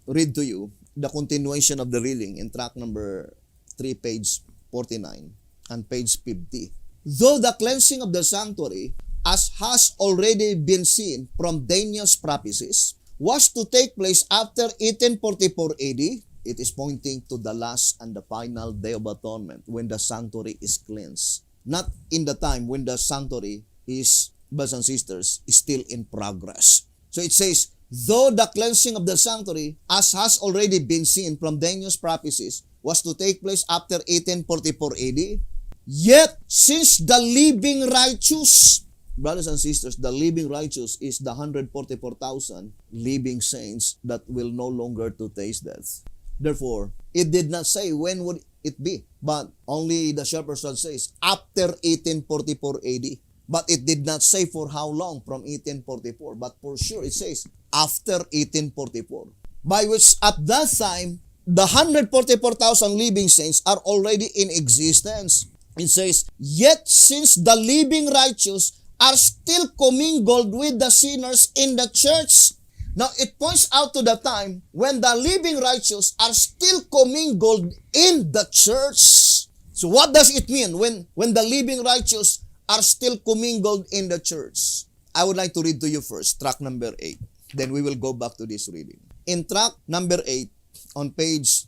read to you the continuation of the reading in track number 3, page 49 and page 50. Though the cleansing of the sanctuary, as has already been seen from Daniel's prophecies, was to take place after 1844 AD, it is pointing to the last and the final day of atonement when the sanctuary is cleansed. Not in the time when the sanctuary is, brothers and sisters, is still in progress. So it says, though the cleansing of the sanctuary, as has already been seen from Daniel's prophecies, was to take place after 1844 AD, yet since the living righteous, brothers and sisters, the living righteous is the 144,000 living saints that will no longer to taste death. Therefore, it did not say when would it be, but only the shepherd says after 1844 AD. But it did not say for how long from 1844, but for sure it says after 1844. By which at that time, the 144,000 living saints are already in existence. It says, yet since the living righteous are still commingled with the sinners in the church. Now, it points out to the time when the living righteous are still commingled in the church. So what does it mean when the living righteous are still commingled in the church? I would like to read to you first, track number 8. Then we will go back to this reading. In track number 8, on page,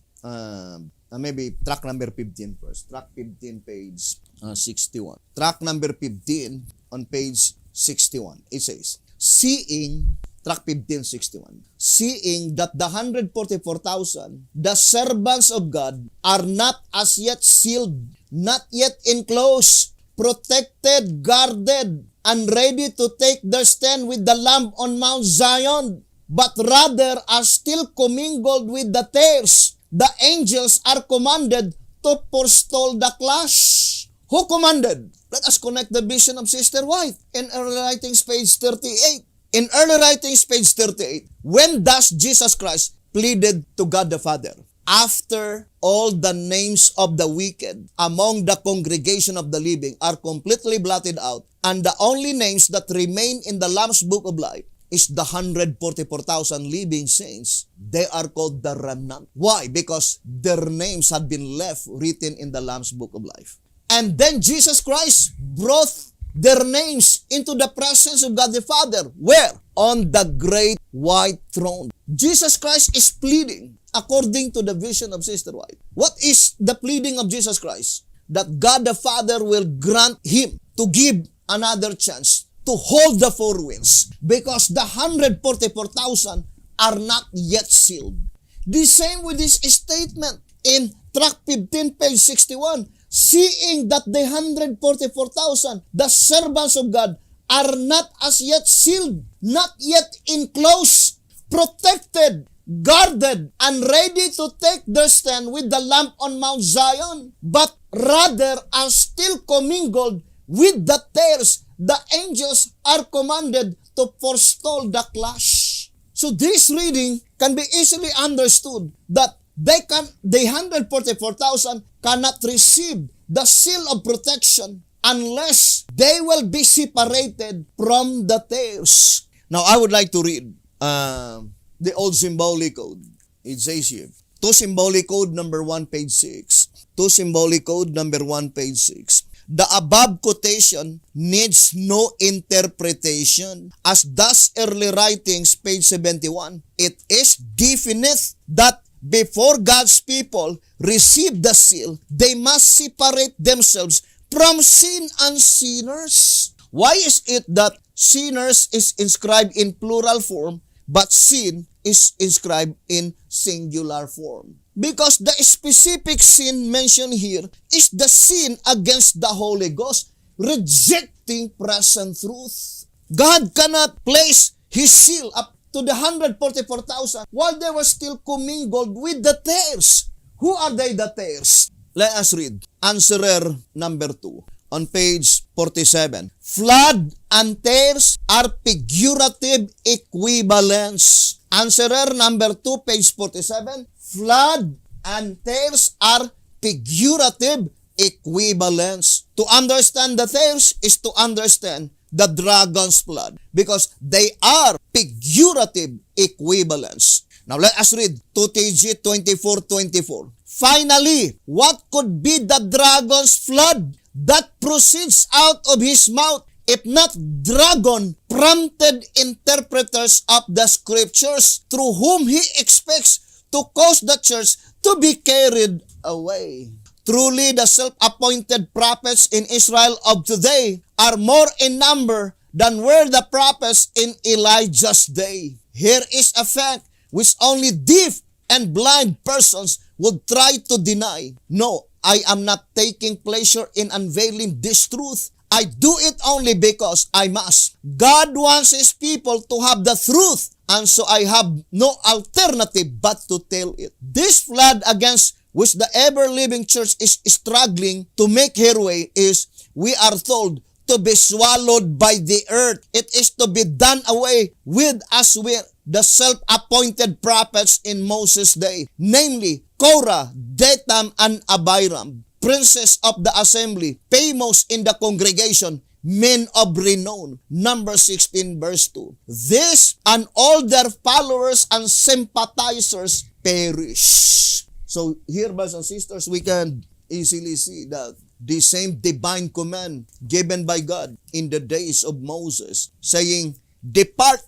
maybe track number 15 first. Track 15, page 61. Track number 15 on page 61. It says, seeing, track 1561, seeing that the 144,000, the servants of God, are not as yet sealed, not yet enclosed, protected, guarded, and ready to take their stand with the Lamb on Mount Zion, but rather are still commingled with the tares. The angels are commanded to forestall the clash. Who commanded? Let us connect the vision of Sister White in Early Writings, page 38. In Early Writings, page 38, when does Jesus Christ pleaded to God the Father? After all the names of the wicked among the congregation of the living are completely blotted out, and the only names that remain in the Lamb's Book of Life is the 144,000 living saints. They are called the remnant. Why? Because their names had been left written in the Lamb's Book of Life. And then Jesus Christ brought their names into the presence of God the Father. Where? On the great white throne. Jesus Christ is pleading according to the vision of Sister White. What is the pleading of Jesus Christ? That God the Father will grant Him to give another chance to hold the four winds, because the 144,000 are not yet sealed. The same with this statement in track 15, page 61. Seeing that the 144,000, the servants of God, are not as yet sealed, not yet enclosed, protected, guarded, and ready to take their stand with the Lamb on Mount Zion, but rather are still commingled with the tares. The angels are commanded to forestall the clash. So this reading can be easily understood that the 144,000 cannot receive the seal of protection unless they will be separated from the tares. Now, I would like to read the old symbolic code. It says here, to symbolic code number 1, page 6. To symbolic code number 1, page 6. The above quotation needs no interpretation. As thus Early Writings, page 71, it is definite that before God's people receive the seal, they must separate themselves from sin and sinners. Why is it that sinners is inscribed in plural form, but sin is inscribed in singular form? Because the specific sin mentioned here is the sin against the Holy Ghost, rejecting everlasting present truth. God cannot place His seal up to the 144,000 while they were still commingled with the tares. Who are they, the tares? Let us read. Answerer number 2 on page 47. Flood and tares are figurative equivalents. Answerer number 2, page 47. Flood and tares are figurative equivalents. To understand the tares is to understand the dragon's flood because they are figurative equivalents. Now let us read 2TG 24:24. Finally, what could be the dragon's flood that proceeds out of his mouth if not dragon prompted interpreters of the scriptures through whom he expects to cause the church to be carried away? Truly, the self-appointed prophets in Israel of today are more in number than were the prophets in Elijah's day. Here is a fact which only deaf and blind persons would try to deny. No, I am not taking pleasure in unveiling this truth. I do it only because I must. God wants His people to have the truth, and so I have no alternative but to tell it. This flood against which the ever-living church is struggling to make headway is, we are told, to be swallowed by the earth. It is to be done away with as were the self-appointed prophets in Moses' day, namely Korah, Dathan, and Abiram, princes of the assembly, famous in the congregation, men of renown. Number 16 verse 2. This and all their followers and sympathizers perish. So here, brothers and sisters, we can easily see that the same divine command given by God in the days of Moses, saying, depart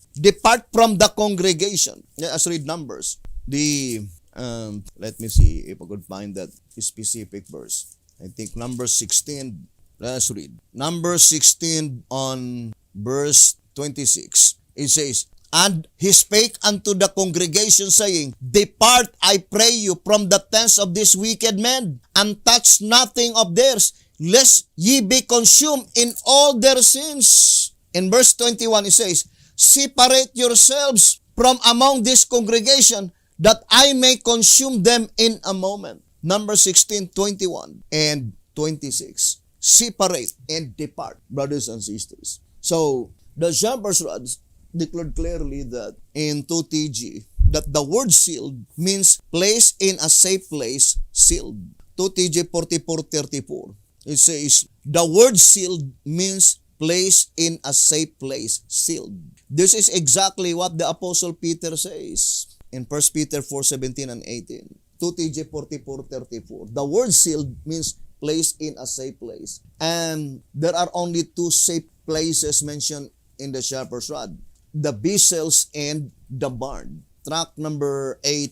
from the congregation. Let us read Numbers. Let me see if I could find that specific verse. I think number 16. Let us read. Number 16 on verse 26. It says, and he spake unto the congregation, saying, depart, I pray you, from the tents of these wicked men, and touch nothing of theirs, lest ye be consumed in all their sins. In verse 21, it says, separate yourselves from among this congregation, that I may consume them in a moment. Number 16, 21, and 26. Separate and depart, brothers and sisters. So, the shepherd's rods declared clearly that in 2TG, that the word sealed means placed in a safe place, sealed. 2TG 44:34. It says, the word sealed means placed in a safe place, sealed. This is exactly what the Apostle Peter says in 1 Peter 4:17 and 18. 2TG 44:34. The word sealed means placed in a safe place. And there are only two safe places mentioned in the shepherd's rod: the vessels and the barn. Track number 8,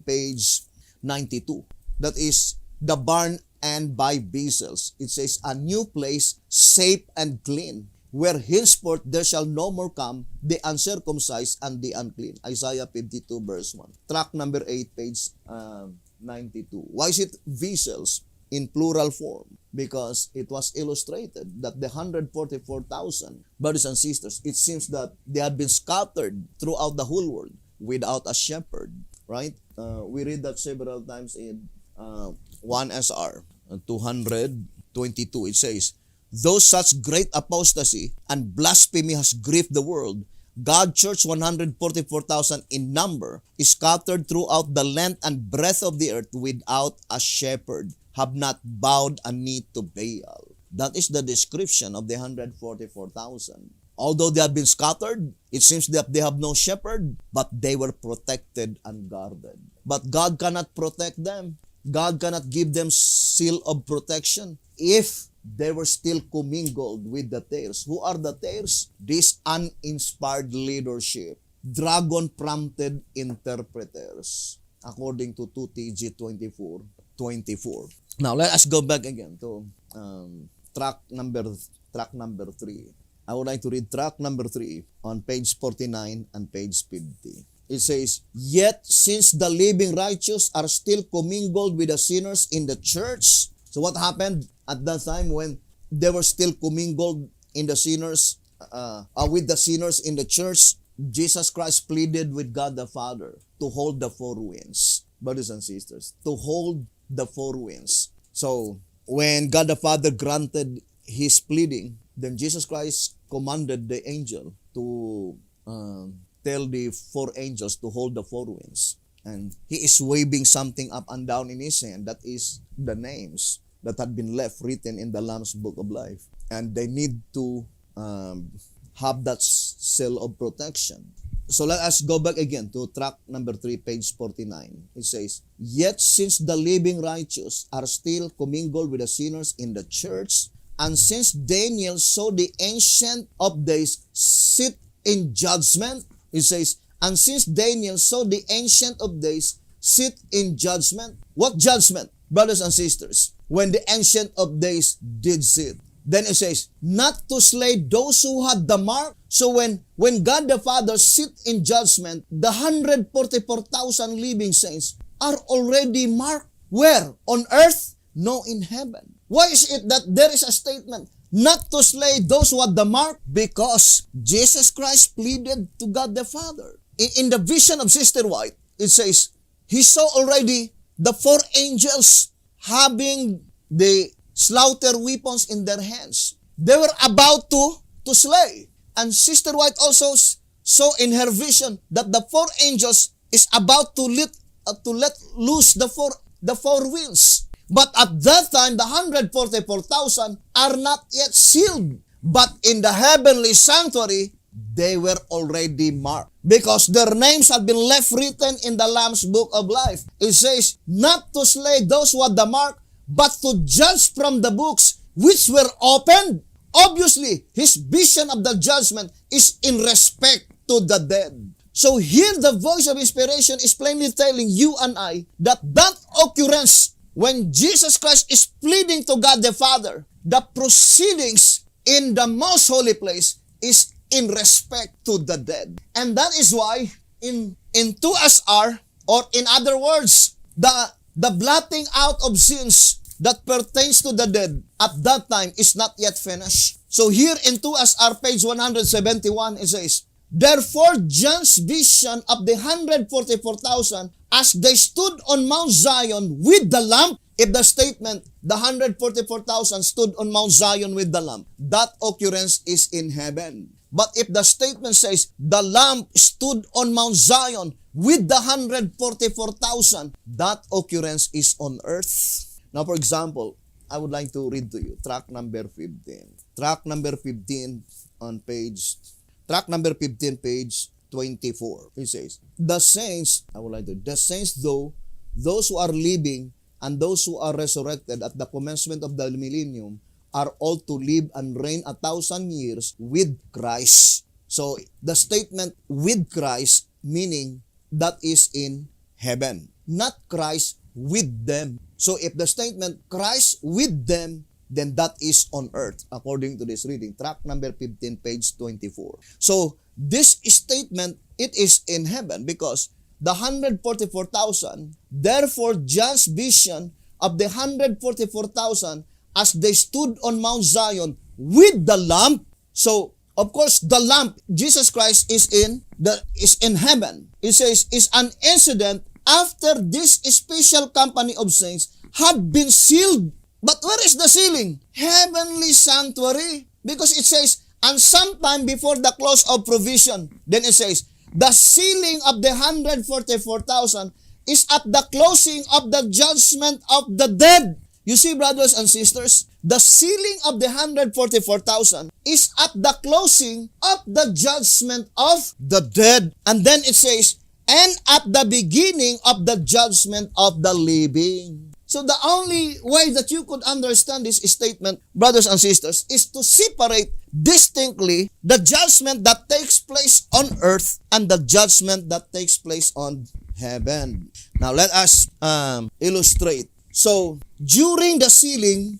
page 92. That is the barn and by vessels. It says, a new place, safe and clean, where henceforth there shall no more come the uncircumcised and the unclean. Isaiah 52 verse 1. Track number 8, page 92. Why is it vessels in plural form? Because it was illustrated that the 144,000 brothers and sisters, it seems that they had been scattered throughout the whole world without a shepherd, right? We read that several times in 1SR 222. It says, though such great apostasy and blasphemy has grieved the world, God's church, 144,000 in number, is scattered throughout the length and breadth of the earth without a shepherd, have not bowed a knee to Baal. That is the description of the 144,000. Although they have been scattered, it seems that they have no shepherd, but they were protected and guarded. But God cannot protect them. God cannot give them seal of protection if they were still commingled with the tares. Who are the tares? This uninspired leadership, dragon-prompted interpreters, according to 2TG 24:24. Now, let us go back again to track number 3. I would like to read track number 3 on page 49 and page 50. It says, yet since the living righteous are still commingled with the sinners in the church. So what happened at that time when they were still commingled in the sinners, with the sinners in the church, Jesus Christ pleaded with God the Father to hold the four winds. Brothers and sisters, to hold the four winds. So, when God the Father granted his pleading, then Jesus Christ commanded the angel to tell the four angels to hold the four winds. And he is waving something up and down in his hand. That is the names that had been left written in the Lamb's Book of Life. And they need to have that seal of protection. So let us go back again to track number 3, page 49. It says, "Yet since the living righteous are still commingled with the sinners in the church, and since Daniel saw the Ancient of Days sit in judgment," it says, "and since Daniel saw the Ancient of Days sit in judgment." What judgment, brothers and sisters? When the Ancient of Days did sit. Then it says, not to slay those who had the mark. So when God the Father sit in judgment, the 144,000 living saints are already marked. Where? On earth? No, in heaven. Why is it that there is a statement, not to slay those who had the mark? Because Jesus Christ pleaded to God the Father. In the vision of Sister White, it says, he saw already the four angels having the slaughter weapons in their hands. They were about to slay. And Sister White also saw in her vision that the four angels is about to let loose the four winds. But at that time, the 144,000 are not yet sealed. But in the heavenly sanctuary, they were already marked. Because their names had been left written in the Lamb's Book of Life. It says, not to slay those who had the mark, but to judge from the books which were opened. Obviously, his vision of the judgment is in respect to the dead. So here the voice of inspiration is plainly telling you and I that occurrence when Jesus Christ is pleading to God the Father, the proceedings in the most holy place is in respect to the dead. And that is why in 2SR, or in other words, the blotting out of sins that pertains to the dead at that time is not yet finished. So here in 2SR, page 171, it says, "Therefore John's vision of the 144,000 as they stood on Mount Zion with the lamp," if the statement, the 144,000 stood on Mount Zion with the lamp, that occurrence is in heaven. But if the statement says, the lamp stood on Mount Zion with the 144,000, that occurrence is on earth. Now, for example, I would like to read to you track number 15. Track number 15 on page 24. It says, the saints though, those who are living and those who are resurrected at the commencement of the millennium are all to live and reign 1,000 years with Christ. So, the statement with Christ, meaning that is in heaven, not Christ with them. So if the statement Christ with them, then that is on earth, according to this reading, track number 15, page 24. So this statement, it is in heaven because the 144,000, therefore John's vision of the 144,000 as they stood on Mount Zion with the lamp. So of course the lamp, Jesus Christ is in heaven. It says is an incident after this special company of saints had been sealed. But where is the sealing? Heavenly sanctuary. Because it says, and sometime before the close of provision. Then it says, the sealing of the 144,000 is at the closing of the judgment of the dead. You see, brothers and sisters, the sealing of the 144,000 is at the closing of the judgment of the dead. And then it says, and at the beginning of the judgment of the living. So the only way that you could understand this statement, brothers and sisters, is to separate distinctly the judgment that takes place on earth and the judgment that takes place on heaven. Now let us illustrate. So during the sealing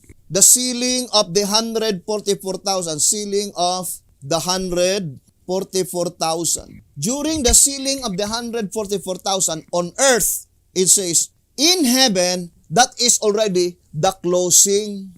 of the 144,000, sealing of the 144,000. During the sealing of the 144,000 on earth, it says, in heaven, that is already the closing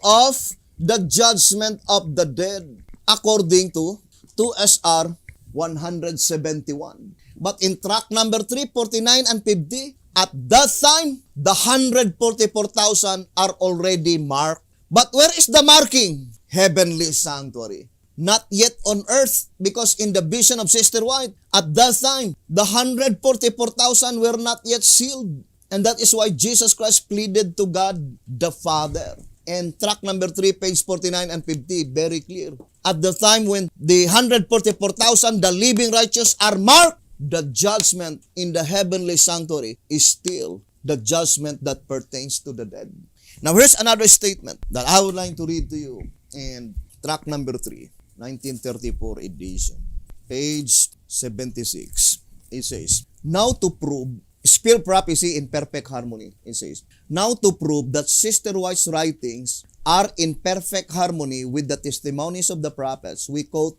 of the judgment of the dead, according to 2SR 171. But in track number 3, 49 and 50, at that time, the 144,000 are already marked. But where is the marking? Heavenly sanctuary. Not yet on earth, because in the vision of Sister White, at that time, the 144,000 were not yet sealed. And that is why Jesus Christ pleaded to God the Father. And track number 3, page 49 and 50, very clear. At the time when the 144,000, the living righteous, are marked, the judgment in the heavenly sanctuary is still the judgment that pertains to the dead. Now here's another statement that I would like to read to you in track number 3, 1934 edition, page 76. It says, now to prove Spill prophecy in perfect harmony. It says, now to prove that Sister White's writings are in perfect harmony with the testimonies of the prophets, we quote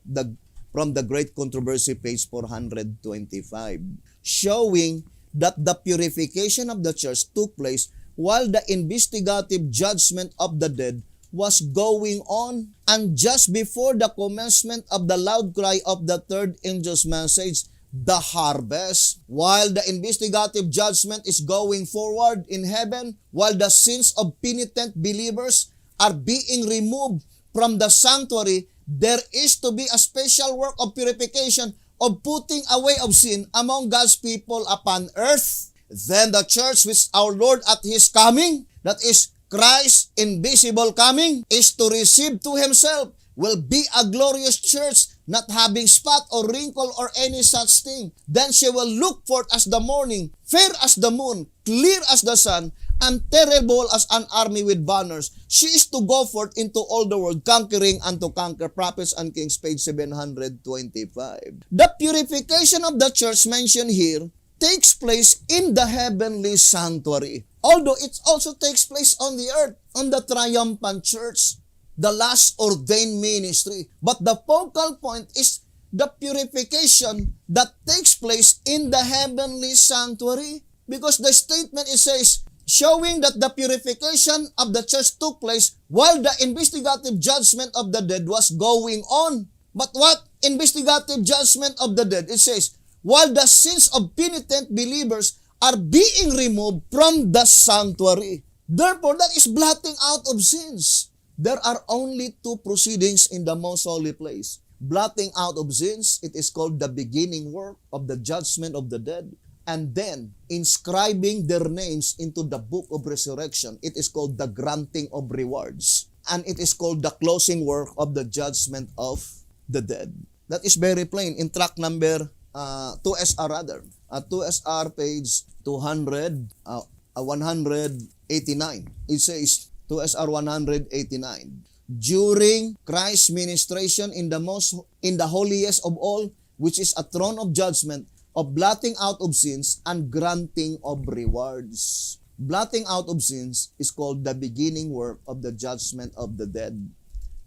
from the Great Controversy, page 425, showing that the purification of the church took place while the investigative judgment of the dead was going on, and just before the commencement of the loud cry of the third angel's message, the harvest. While the investigative judgment is going forward in heaven, while the sins of penitent believers are being removed from the sanctuary, there is to be a special work of purification, of putting away of sin among God's people upon earth. Then the church which our Lord at His coming, that is Christ's invisible coming, is to receive to Himself, will be a glorious church, not having spot or wrinkle or any such thing. Then she will look forth as the morning, fair as the moon, clear as the sun, and terrible as an army with banners. She is to go forth into all the world, conquering and to conquer. Prophets and Kings, page 725. The purification of the church mentioned here takes place in the heavenly sanctuary, although it also takes place on the earth, on the triumphant church, the last ordained ministry. But the focal point is the purification that takes place in the heavenly sanctuary, because the statement, it says, showing that the purification of the church took place while the investigative judgment of the dead was going on. But what investigative judgment of the dead? It says, while the sins of penitent believers are being removed from the sanctuary. Therefore, that is blotting out of sins. There are only two proceedings in the most holy place. Blotting out of sins, it is called the beginning work of the judgment of the dead. And then, inscribing their names into the book of resurrection, it is called the granting of rewards. And it is called the closing work of the judgment of the dead. That is very plain in track number 2SR rather. 2SR page 189. It says, 2SR 189. During Christ's ministration in the holiest of all, which is a throne of judgment, of blotting out of sins and granting of rewards. Blotting out of sins is called the beginning work of the judgment of the dead.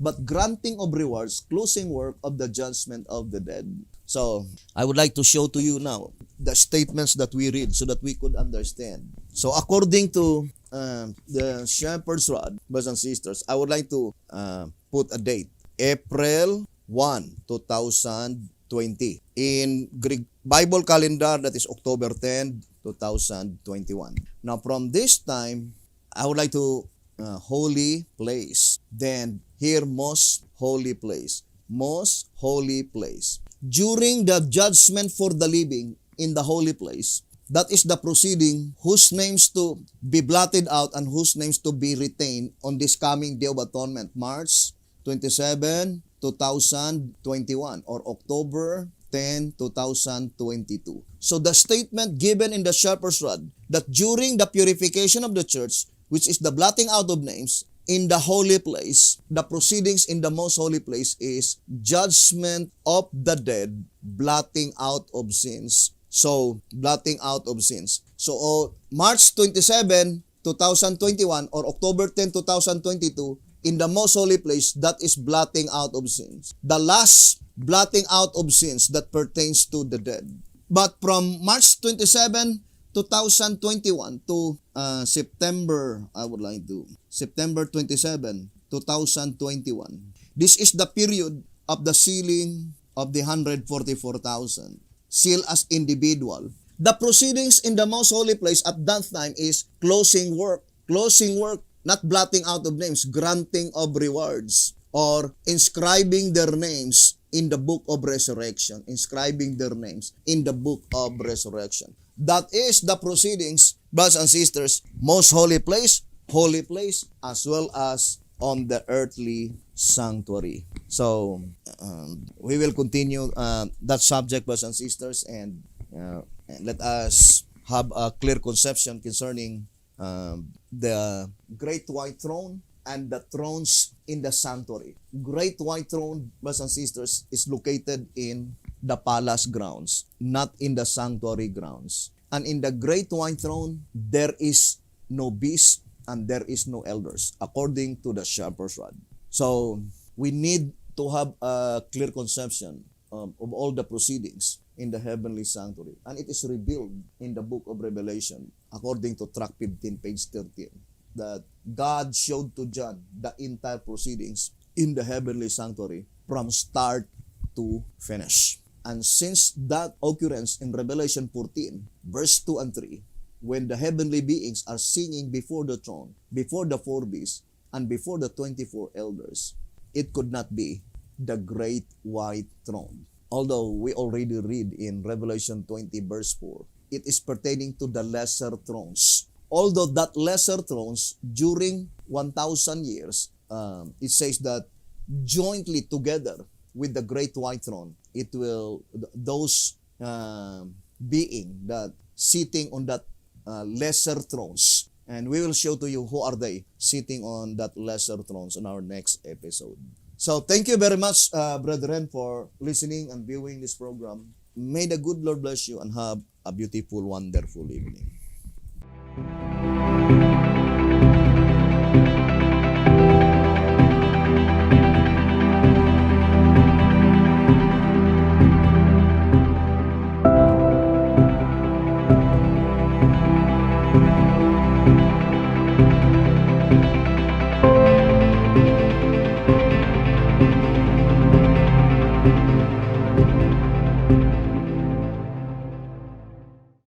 But granting of rewards, closing work of the judgment of the dead. So, I would like to show to you now the statements that we read so that we could understand. So, according to the Shepherd's Rod, brothers and sisters, I would like to put a date. April 1, 2020. In Greek Bible calendar, that is October 10, 2021. Now, from this time, I would like to holy place. Then, here, most holy place. Most holy place. During the judgment for the living in the holy place, that is the proceeding whose names to be blotted out and whose names to be retained on this coming Day of Atonement, March 27, 2021 or October 10, 2022. So the statement given in the Shepherd's Rod that during the purification of the church, which is the blotting out of names, in the holy place, the proceedings in the most holy place is judgment of the dead, blotting out of sins. So, blotting out of sins. So, March 27, 2021 or October 10, 2022, in the most holy place, that is blotting out of sins. The last blotting out of sins that pertains to the dead. But from March 27, 2021 to September 27, 2021. This is the period of the sealing of the 144,000, sealed as individual. The proceedings in the most holy place at that time is closing work, not blotting out of names, granting of rewards, or inscribing their names in the book of resurrection, That is the proceedings, brothers and sisters, most holy place, as well as on the earthly sanctuary. So, we will continue that subject, brothers and sisters, and let us have a clear conception concerning the great white throne and the thrones in the sanctuary. Great white throne, brothers and sisters, is located in the palace grounds, not in the sanctuary grounds. And in the great white throne, there is no beast and there is no elders, according to the shepherd's rod. So, we need to have a clear conception of all the proceedings in the heavenly sanctuary. And it is revealed in the book of Revelation, according to tract 15, page 13, that God showed to John the entire proceedings in the heavenly sanctuary from start to finish. And since that occurrence in Revelation 14, verse 2 and 3, when the heavenly beings are singing before the throne, before the four beasts, and before the 24 elders, it could not be the great white throne. Although we already read in Revelation 20 verse 4, it is pertaining to the lesser thrones. Although that lesser thrones during 1,000 years, it says that jointly together with the great white throne, it will, those being that sitting on that lesser thrones, and we will show to you who are they sitting on that lesser thrones in our next episode. So thank you very much, brethren, for listening and viewing this program. May the good Lord bless you and have a beautiful, wonderful evening.